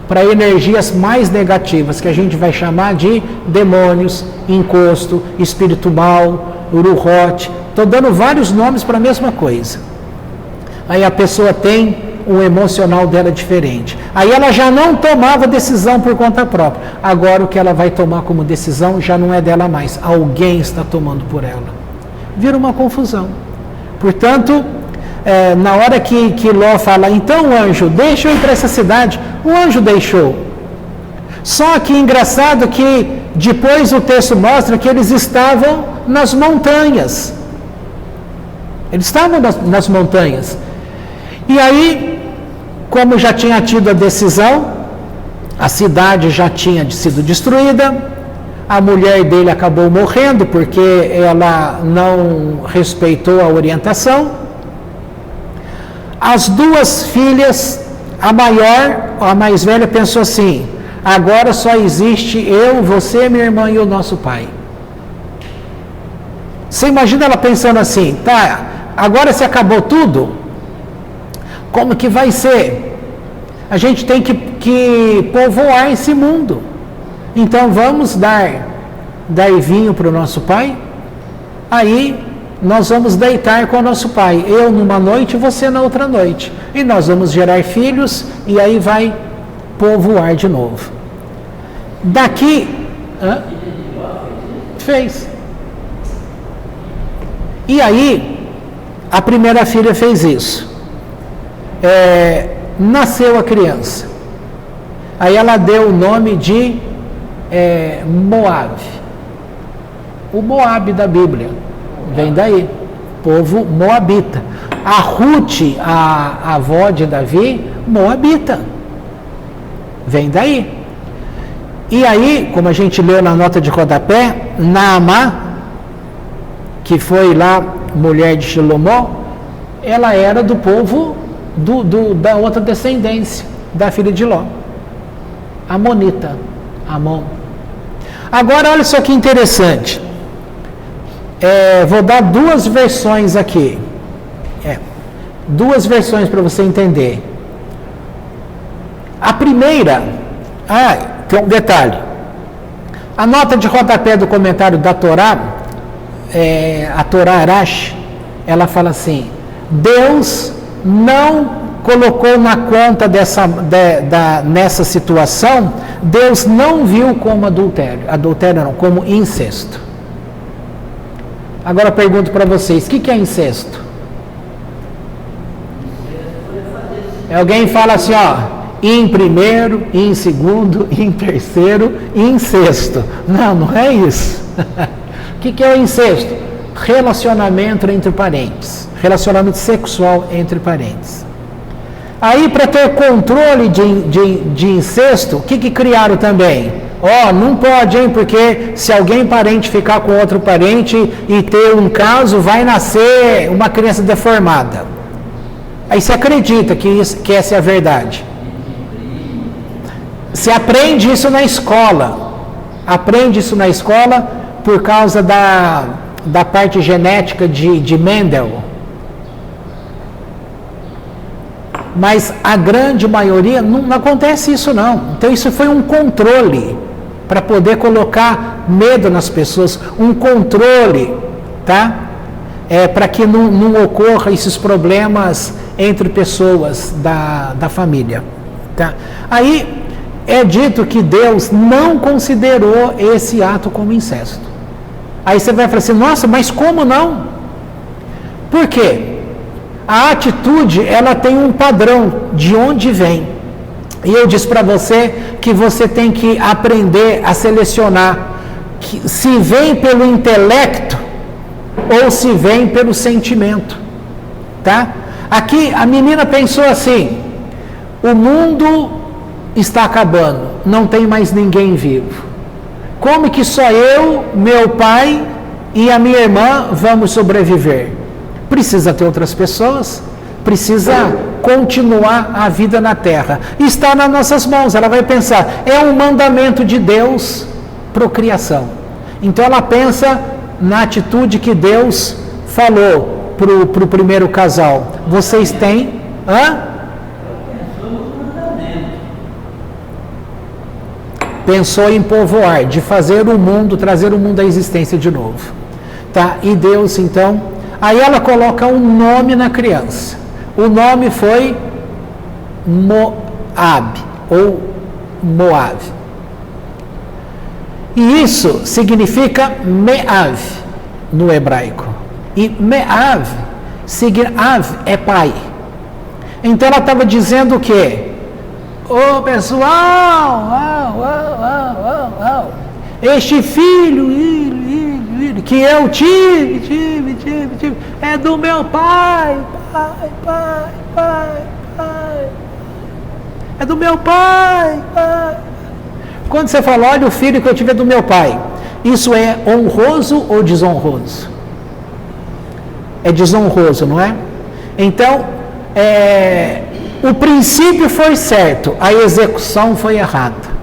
Para energias mais negativas, que a gente vai chamar de demônios, encosto, espírito mal, ururote. Estou dando vários nomes para a mesma coisa. Aí a pessoa tem um emocional dela diferente. Aí ela já não tomava decisão por conta própria. Agora o que ela vai tomar como decisão já não é dela mais. Alguém está tomando por ela. Vira uma confusão. Portanto, na hora que Ló fala, então anjo, deixa eu ir para essa cidade, o anjo deixou. Só que engraçado que depois o texto mostra que eles estavam nas montanhas. Eles estavam nas montanhas. E aí, como já tinha tido a decisão, a cidade já tinha sido destruída, a mulher dele acabou morrendo porque ela não respeitou a orientação. As duas filhas, a maior, a mais velha, pensou assim, agora só existe eu, você, minha irmã e o nosso pai. Você imagina ela pensando assim, tá, agora se acabou tudo, como que vai ser? A gente tem que povoar esse mundo. Então vamos dar vinho para o nosso pai, aí nós vamos deitar com o nosso pai, eu numa noite e você na outra noite, e nós vamos gerar filhos, e aí vai povoar de novo. Daqui, fez. E aí, a primeira filha fez isso. Nasceu a criança. Aí ela deu o nome de Moab. O Moab da Bíblia vem daí, povo moabita. A Ruth, a avó de Davi, moabita. Vem daí. E aí, como a gente leu na nota de rodapé, Naamá, que foi lá mulher de Shilomó, ela era do povo da outra descendência, da filha de Ló, Amonita, Amon. Agora, olha só que interessante. Vou dar duas versões aqui. Duas versões para você entender. A primeira, tem um detalhe. A nota de rodapé do comentário da Torá, a Torá Arash, ela fala assim: Deus não colocou na conta nessa situação, Deus não viu como adultério não, como incesto. Agora eu pergunto para vocês, o que é incesto? Alguém fala assim, em primeiro, em segundo, em terceiro, em sexto. Não é isso. O que é o incesto? Relacionamento entre parentes. Relacionamento sexual entre parentes. Aí, para ter controle de incesto, o que criaram também? Não pode, hein? Porque se alguém parente ficar com outro parente e ter um caso, vai nascer uma criança deformada. Aí você acredita que essa é a verdade. Se aprende isso na escola. Aprende isso na escola por causa da parte genética de Mendel. Mas a grande maioria não acontece isso não. Então isso foi um controle para poder colocar medo nas pessoas, um controle, tá? Para que não ocorra esses problemas entre pessoas da família, tá? Aí é dito que Deus não considerou esse ato como incesto. Aí você vai falar assim, nossa, mas como não? Por quê? A atitude, ela tem um padrão de onde vem. E eu disse para você que você tem que aprender a selecionar se vem pelo intelecto ou se vem pelo sentimento, tá? Aqui a menina pensou assim: o mundo está acabando, não tem mais ninguém vivo. Como que só eu, meu pai e a minha irmã vamos sobreviver? Precisa ter outras pessoas, precisa continuar a vida na terra. Está nas nossas mãos. Ela vai pensar, é um mandamento de Deus, procriação. Então ela pensa na atitude que Deus falou para o primeiro casal. Vocês têm... Pensou em povoar, de fazer o mundo, trazer o mundo à existência de novo. Tá? E Deus, então... Aí ela coloca um nome na criança. O nome foi Moab, ou Moab. E isso significa Meav, no hebraico. E Meav, Av é pai. Então ela estava dizendo o quê? Pessoal, este filho que eu tive, é do meu pai, é do meu pai. Quando você fala, olha, o filho que eu tive é do meu pai, isso é honroso ou desonroso? É desonroso, não é? Então, o princípio foi certo, a execução foi errada.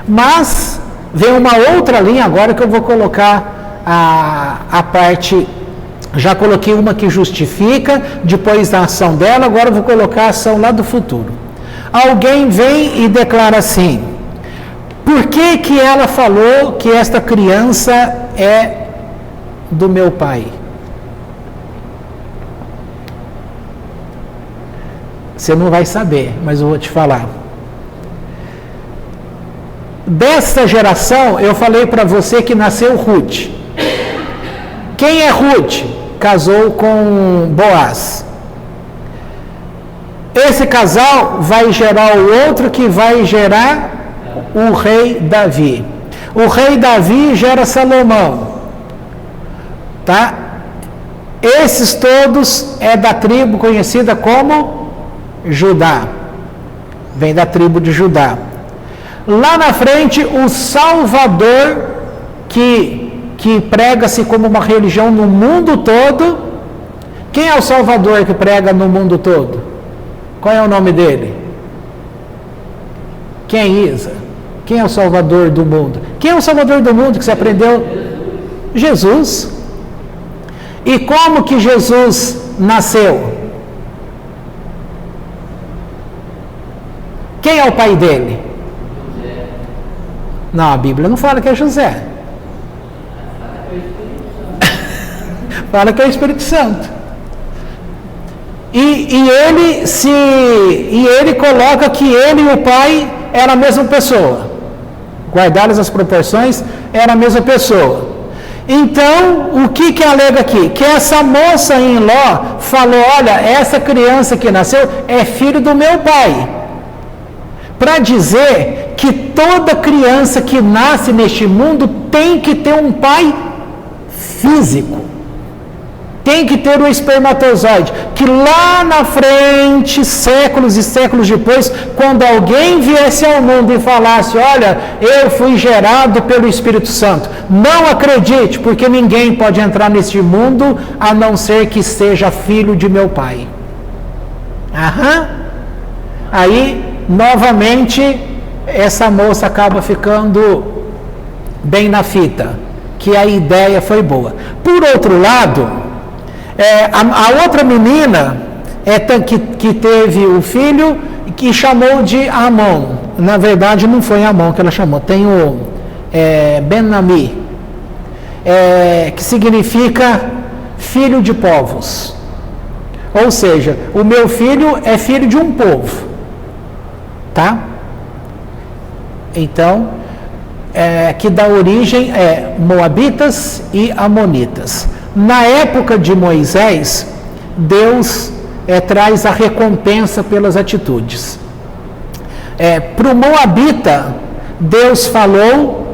Mas vem uma outra linha agora que eu vou colocar a parte, já coloquei uma que justifica, depois da ação dela, agora eu vou colocar a ação lá do futuro. Alguém vem e declara assim: por que ela falou que esta criança é do meu pai? Você não vai saber, mas eu vou te falar. Desta geração, eu falei para você que nasceu Ruth. Quem é Ruth? Casou com Boaz. Esse casal vai gerar o outro que vai gerar o rei Davi. O rei Davi gera Salomão. Tá? Esses todos é da tribo conhecida como Judá. Vem da tribo de Judá. Lá na frente, o Salvador, que prega-se como uma religião no mundo todo. Quem é o Salvador que prega no mundo todo? Qual é o nome dele? Quem é Isa? Quem é o Salvador do mundo? Quem é o Salvador do mundo que você aprendeu? Jesus. E como que Jesus nasceu? Quem é o pai dele? Não, a Bíblia não fala que é José. Fala que é o Espírito Santo. E ele coloca que ele e o pai eram a mesma pessoa. Guardadas as proporções, era a mesma pessoa. Então, o que alega aqui? Que essa moça em Ló falou, olha, essa criança que nasceu é filho do meu pai. Para dizer que toda criança que nasce neste mundo tem que ter um pai físico. Tem que ter um espermatozoide. Que lá na frente, séculos e séculos depois, quando alguém viesse ao mundo e falasse, olha, eu fui gerado pelo Espírito Santo. Não acredite, porque ninguém pode entrar neste mundo a não ser que seja filho de meu pai. Aí, novamente, essa moça acaba ficando bem na fita, que a ideia foi boa. Por outro lado, a outra menina que teve o filho, que chamou de Amon. Na verdade, não foi Amon que ela chamou, tem o Ben-Ami, que significa filho de povos. Ou seja, o meu filho é filho de um povo. Tá? Então, que dá origem Moabitas e Amonitas. Na época de Moisés, Deus traz a recompensa pelas atitudes. Para o Moabita, Deus falou,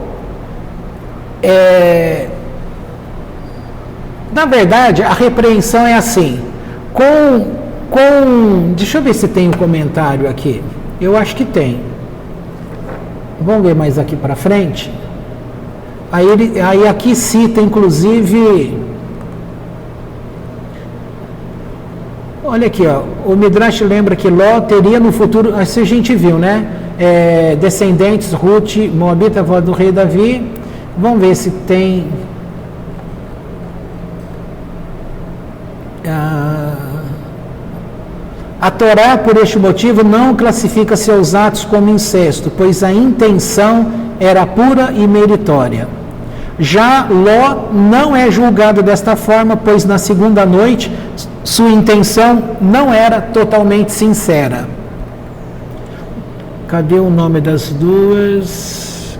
na verdade, a repreensão é assim, deixa eu ver se tem um comentário aqui, eu acho que tem. Vamos ver mais aqui para frente. Aí aqui cita, inclusive, olha aqui, ó, o Midrash lembra que Ló teria no futuro, assim a gente viu, né? Descendentes, Ruth, Moabita, avó do rei Davi. Vamos ver se tem. A Torá, por este motivo, não classifica seus atos como incesto, pois a intenção era pura e meritória. Já Ló não é julgado desta forma, pois na segunda noite sua intenção não era totalmente sincera. Cadê o nome das duas?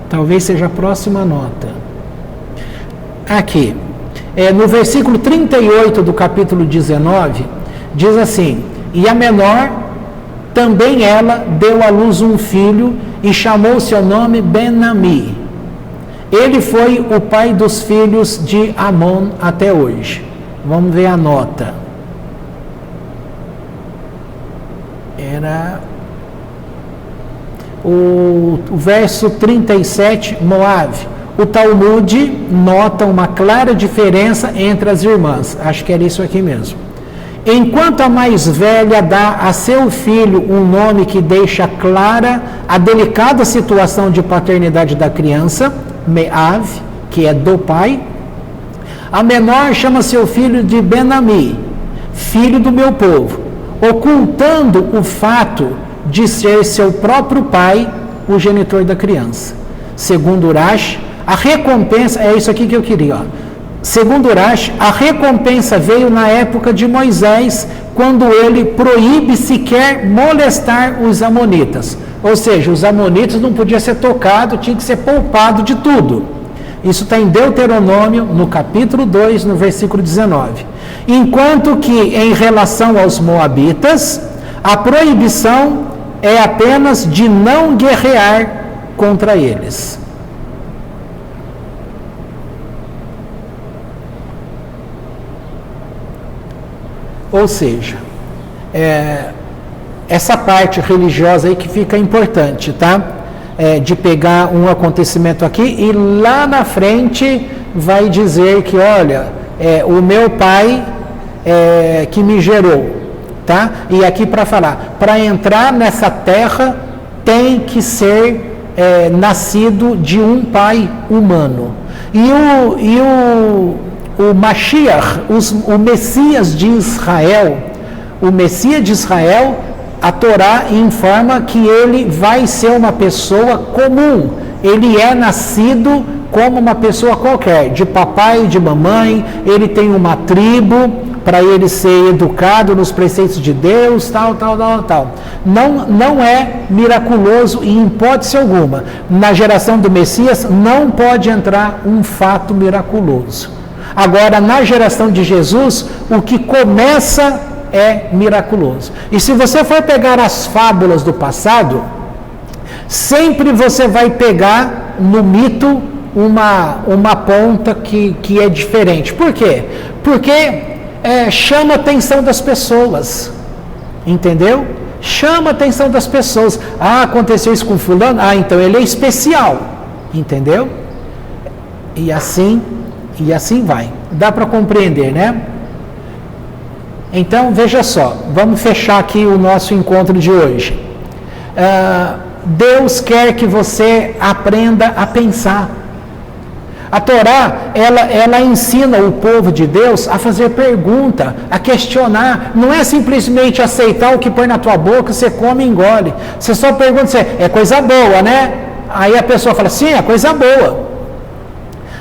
Talvez seja a próxima nota. Aqui. No versículo 38 do capítulo 19, diz assim, e a menor, também ela, deu à luz um filho e chamou seu nome Ben-Ami. Ele foi o pai dos filhos de Amon até hoje. Vamos ver a nota. Era o verso 37, Moabe. O Talmud nota uma clara diferença entre as irmãs. Acho que era isso aqui mesmo. Enquanto a mais velha dá a seu filho um nome que deixa clara a delicada situação de paternidade da criança, Meav, que é do pai, a menor chama seu filho de Ben-Ami, filho do meu povo, ocultando o fato de ser seu próprio pai o genitor da criança. Segundo Urash, a recompensa, é isso aqui que eu queria, ó. Segundo Urash, a recompensa veio na época de Moisés, quando ele proíbe sequer molestar os amonitas. Ou seja, os amonitas não podiam ser tocados, tinha que ser poupado de tudo. Isso está em Deuteronômio, no capítulo 2, no versículo 19. Enquanto que, em relação aos moabitas, a proibição é apenas de não guerrear contra eles. Ou seja, essa parte religiosa aí que fica importante, tá? De pegar um acontecimento aqui e lá na frente vai dizer que, olha, o meu pai que me gerou, tá? E aqui para falar, para entrar nessa terra tem que ser nascido de um pai humano. E o Mashiach, o Messias de Israel, a Torá informa que ele vai ser uma pessoa comum. Ele é nascido como uma pessoa qualquer, de papai e de mamãe, ele tem uma tribo para ele ser educado nos preceitos de Deus, tal. Não é miraculoso em hipótese alguma. Na geração do Messias não pode entrar um fato miraculoso. Agora, na geração de Jesus, o que começa é miraculoso. E se você for pegar as fábulas do passado, sempre você vai pegar no mito uma ponta que é diferente. Por quê? Porque chama a atenção das pessoas, entendeu? Chama a atenção das pessoas. Ah, aconteceu isso com fulano? Ah, então ele é especial, entendeu? E assim vai. Dá para compreender, né? Então, veja só, vamos fechar aqui o nosso encontro de hoje. Deus quer que você aprenda a pensar. A Torá, ela ensina o povo de Deus a fazer pergunta, a questionar. Não é simplesmente aceitar o que põe na tua boca, você come e engole. Você só pergunta, é coisa boa, né? Aí a pessoa fala, sim, é coisa boa.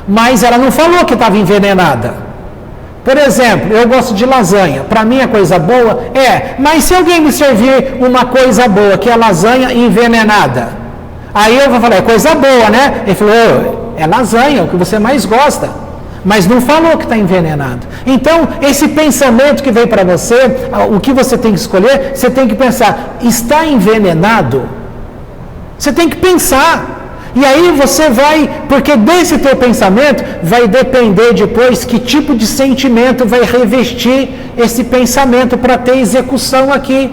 Mas ela não falou que estava envenenada. Por exemplo, eu gosto de lasanha. Para mim é coisa boa? Mas se alguém me servir uma coisa boa, que é lasanha envenenada, aí eu vou falar, é coisa boa, né? Ele falou, é lasanha, o que você mais gosta. Mas não falou que está envenenado. Então, esse pensamento que vem para você, o que você tem que escolher, você tem que pensar, está envenenado? Você tem que pensar. E aí você vai, porque desse teu pensamento vai depender depois que tipo de sentimento vai revestir esse pensamento para ter execução aqui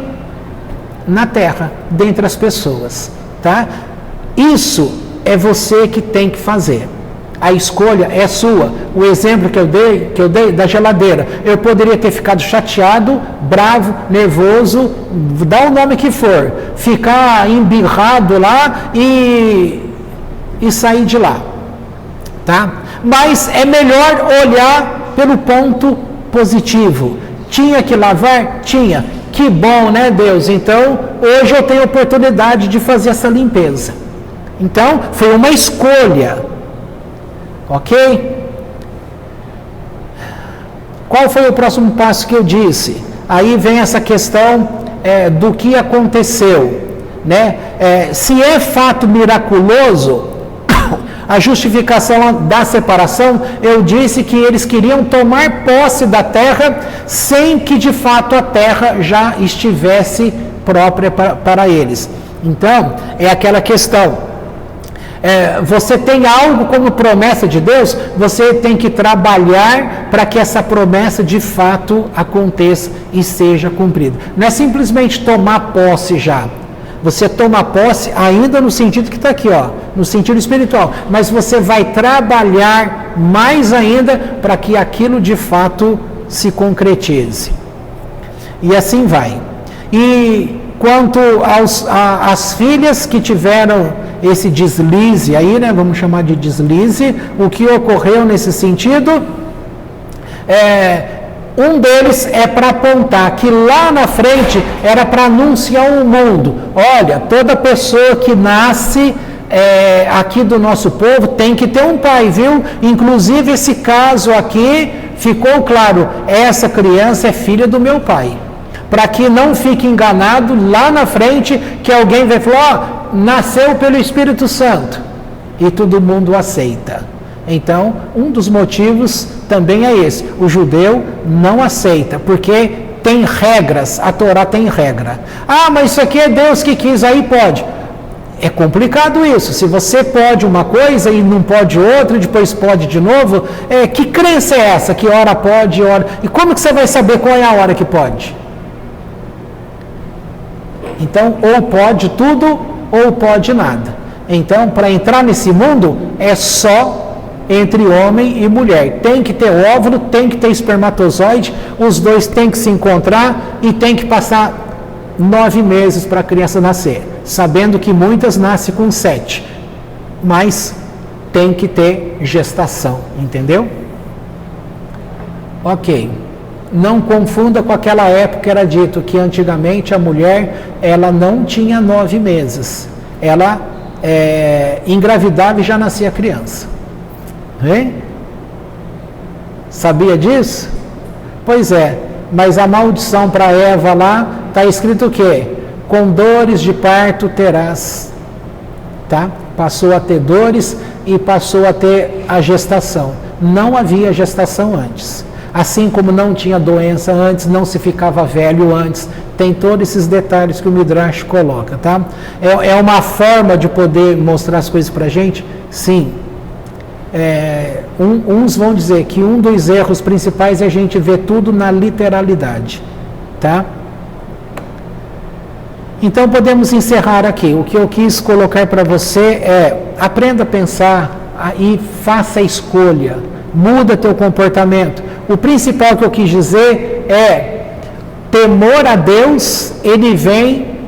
na terra, dentre as pessoas, tá? Isso é você que tem que fazer. A escolha é sua. O exemplo que eu dei da geladeira, eu poderia ter ficado chateado, bravo, nervoso, dá o nome que for, ficar embirrado lá e sair de lá, tá? Mas é melhor olhar pelo ponto positivo. Tinha que lavar? Tinha. Que bom, né, Deus? Então, hoje eu tenho a oportunidade de fazer essa limpeza. Então, foi uma escolha. Ok? Qual foi o próximo passo que eu disse? Aí vem essa questão do que aconteceu, né? Se é fato miraculoso, a justificação da separação, eu disse que eles queriam tomar posse da terra sem que de fato a terra já estivesse própria para eles. Então, é aquela questão, você tem algo como promessa de Deus, você tem que trabalhar para que essa promessa de fato aconteça e seja cumprida. Não é simplesmente tomar posse já. Você toma posse ainda no sentido que está aqui, no sentido espiritual. Mas você vai trabalhar mais ainda para que aquilo de fato se concretize. E assim vai. E quanto às filhas que tiveram esse deslize aí, né, vamos chamar de deslize, o que ocorreu nesse sentido? Um deles é para apontar que lá na frente era para anunciar ao mundo: olha, toda pessoa que nasce aqui do nosso povo tem que ter um pai, viu? Inclusive esse caso aqui ficou claro, essa criança é filha do meu pai. Para que não fique enganado lá na frente que alguém vai falar: nasceu pelo Espírito Santo, e todo mundo aceita. Então, um dos motivos também é esse: o judeu não aceita, porque tem regras, a Torá tem regra. Ah, mas isso aqui é Deus que quis, aí pode. É complicado isso. Se você pode uma coisa e não pode outra, e depois pode de novo, que crença é essa? Que hora pode, hora... E como que você vai saber qual é a hora que pode? Então, ou pode tudo, ou pode nada. Então, para entrar nesse mundo, é só entre homem e mulher. Tem que ter óvulo, tem que ter espermatozoide, os dois têm que se encontrar e tem que passar 9 meses para a criança nascer, sabendo que muitas nascem com 7, mas tem que ter gestação, entendeu? Ok. Não confunda com aquela época que era dito que antigamente a mulher ela não tinha 9 meses, ela engravidava e já nascia a criança. Hein? Sabia disso? Pois é, mas a maldição para Eva lá está escrito o quê? Com dores de parto terás, tá? Passou a ter dores e passou a ter a gestação. Não havia gestação antes. Assim como não tinha doença antes, não se ficava velho antes, tem todos esses detalhes que o Midrash coloca, tá? É uma forma de poder mostrar as coisas para a gente? Sim. Uns vão dizer que um dos erros principais é a gente ver tudo na literalidade, tá? Então podemos encerrar aqui. O que eu quis colocar para você é: aprenda a pensar e faça a escolha, muda teu comportamento. O principal que eu quis dizer é: temor a Deus, ele vem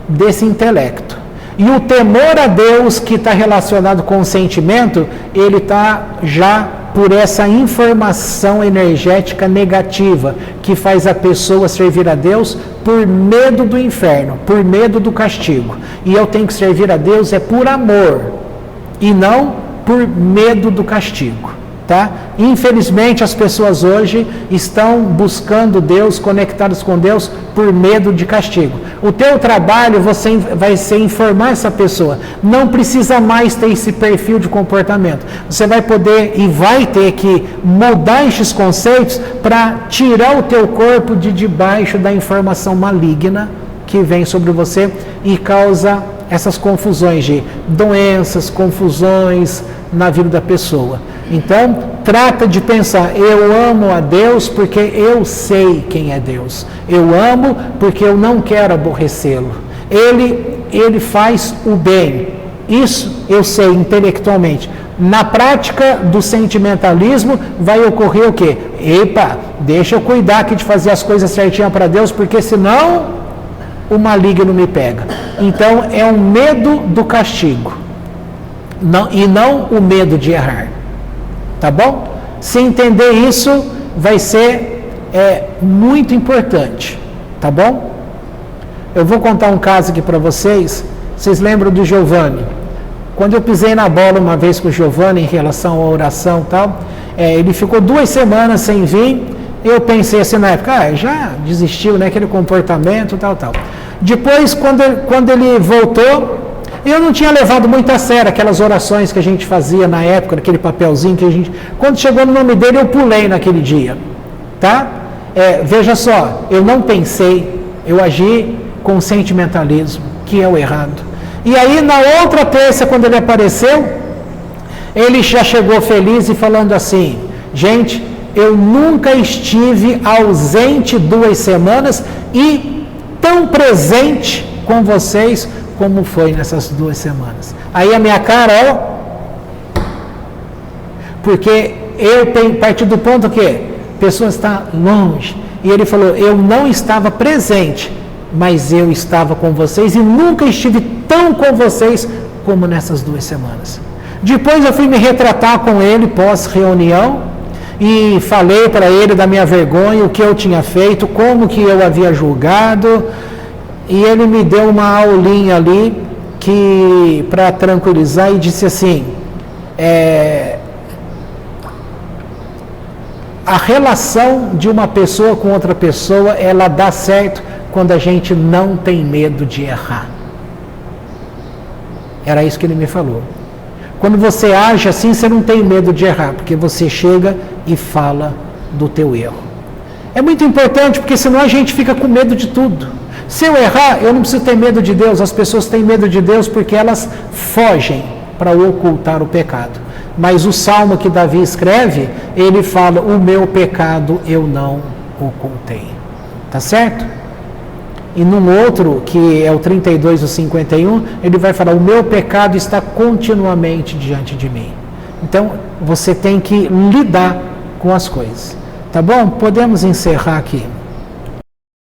desse intelecto. E o temor a Deus que está relacionado com o sentimento, ele está já por essa informação energética negativa, que faz a pessoa servir a Deus por medo do inferno, por medo do castigo. E eu tenho que servir a Deus por amor, e não por medo do castigo. Tá? Infelizmente as pessoas hoje estão buscando Deus, conectadas com Deus por medo de castigo. O teu trabalho vai ser informar essa pessoa. Não precisa mais ter esse perfil de comportamento. Você vai poder e vai ter que mudar esses conceitos para tirar o teu corpo de debaixo da informação maligna que vem sobre você e causa essas confusões de doenças, confusões na vida da pessoa. Então, trata de pensar: eu amo a Deus porque eu sei quem é Deus. Eu amo porque eu não quero aborrecê-lo. Ele faz o bem. Isso eu sei intelectualmente. Na prática do sentimentalismo vai ocorrer o quê? Epa, deixa eu cuidar aqui de fazer as coisas certinhas para Deus, porque senão o maligno me pega. Então, é um medo do castigo. E não o medo de errar. Tá bom? Se entender isso, vai ser muito importante. Tá bom? Eu vou contar um caso aqui para vocês. Vocês lembram do Giovanni? Quando eu pisei na bola uma vez com o Giovanni em relação à oração e tal, ele ficou 2 semanas sem vir. Eu pensei assim na época: já desistiu, né? Aquele comportamento, tal. Depois, quando ele voltou, eu não tinha levado muito a sério aquelas orações que a gente fazia na época, naquele papelzinho que a gente... Quando chegou no nome dele, eu pulei naquele dia, tá? Veja só, eu não pensei, eu agi com sentimentalismo, que é o errado. E aí, na outra terça, quando ele apareceu, ele já chegou feliz e falando assim: gente, eu nunca estive ausente 2 semanas e tão presente com vocês como foi nessas 2 semanas. Aí a minha cara, porque eu parti do ponto que a pessoa está longe, e ele falou: eu não estava presente, mas eu estava com vocês e nunca estive tão com vocês como nessas 2 semanas. Depois eu fui me retratar com ele pós-reunião, e falei para ele da minha vergonha, o que eu tinha feito, como que eu havia julgado, e ele me deu uma aulinha ali para tranquilizar e disse assim, a relação de uma pessoa com outra pessoa, ela dá certo quando a gente não tem medo de errar. Era isso que ele me falou. Quando você age assim, você não tem medo de errar, porque você chega e fala do teu erro. É muito importante, porque senão a gente fica com medo de tudo. Se eu errar, eu não preciso ter medo de Deus. As pessoas têm medo de Deus porque elas fogem para ocultar o pecado. Mas o salmo que Davi escreve, ele fala, o meu pecado eu não ocultei. Tá certo? E num outro, que é o 32 ou 51, ele vai falar, o meu pecado está continuamente diante de mim. Então, você tem que lidar com as coisas. Tá bom? Podemos encerrar aqui.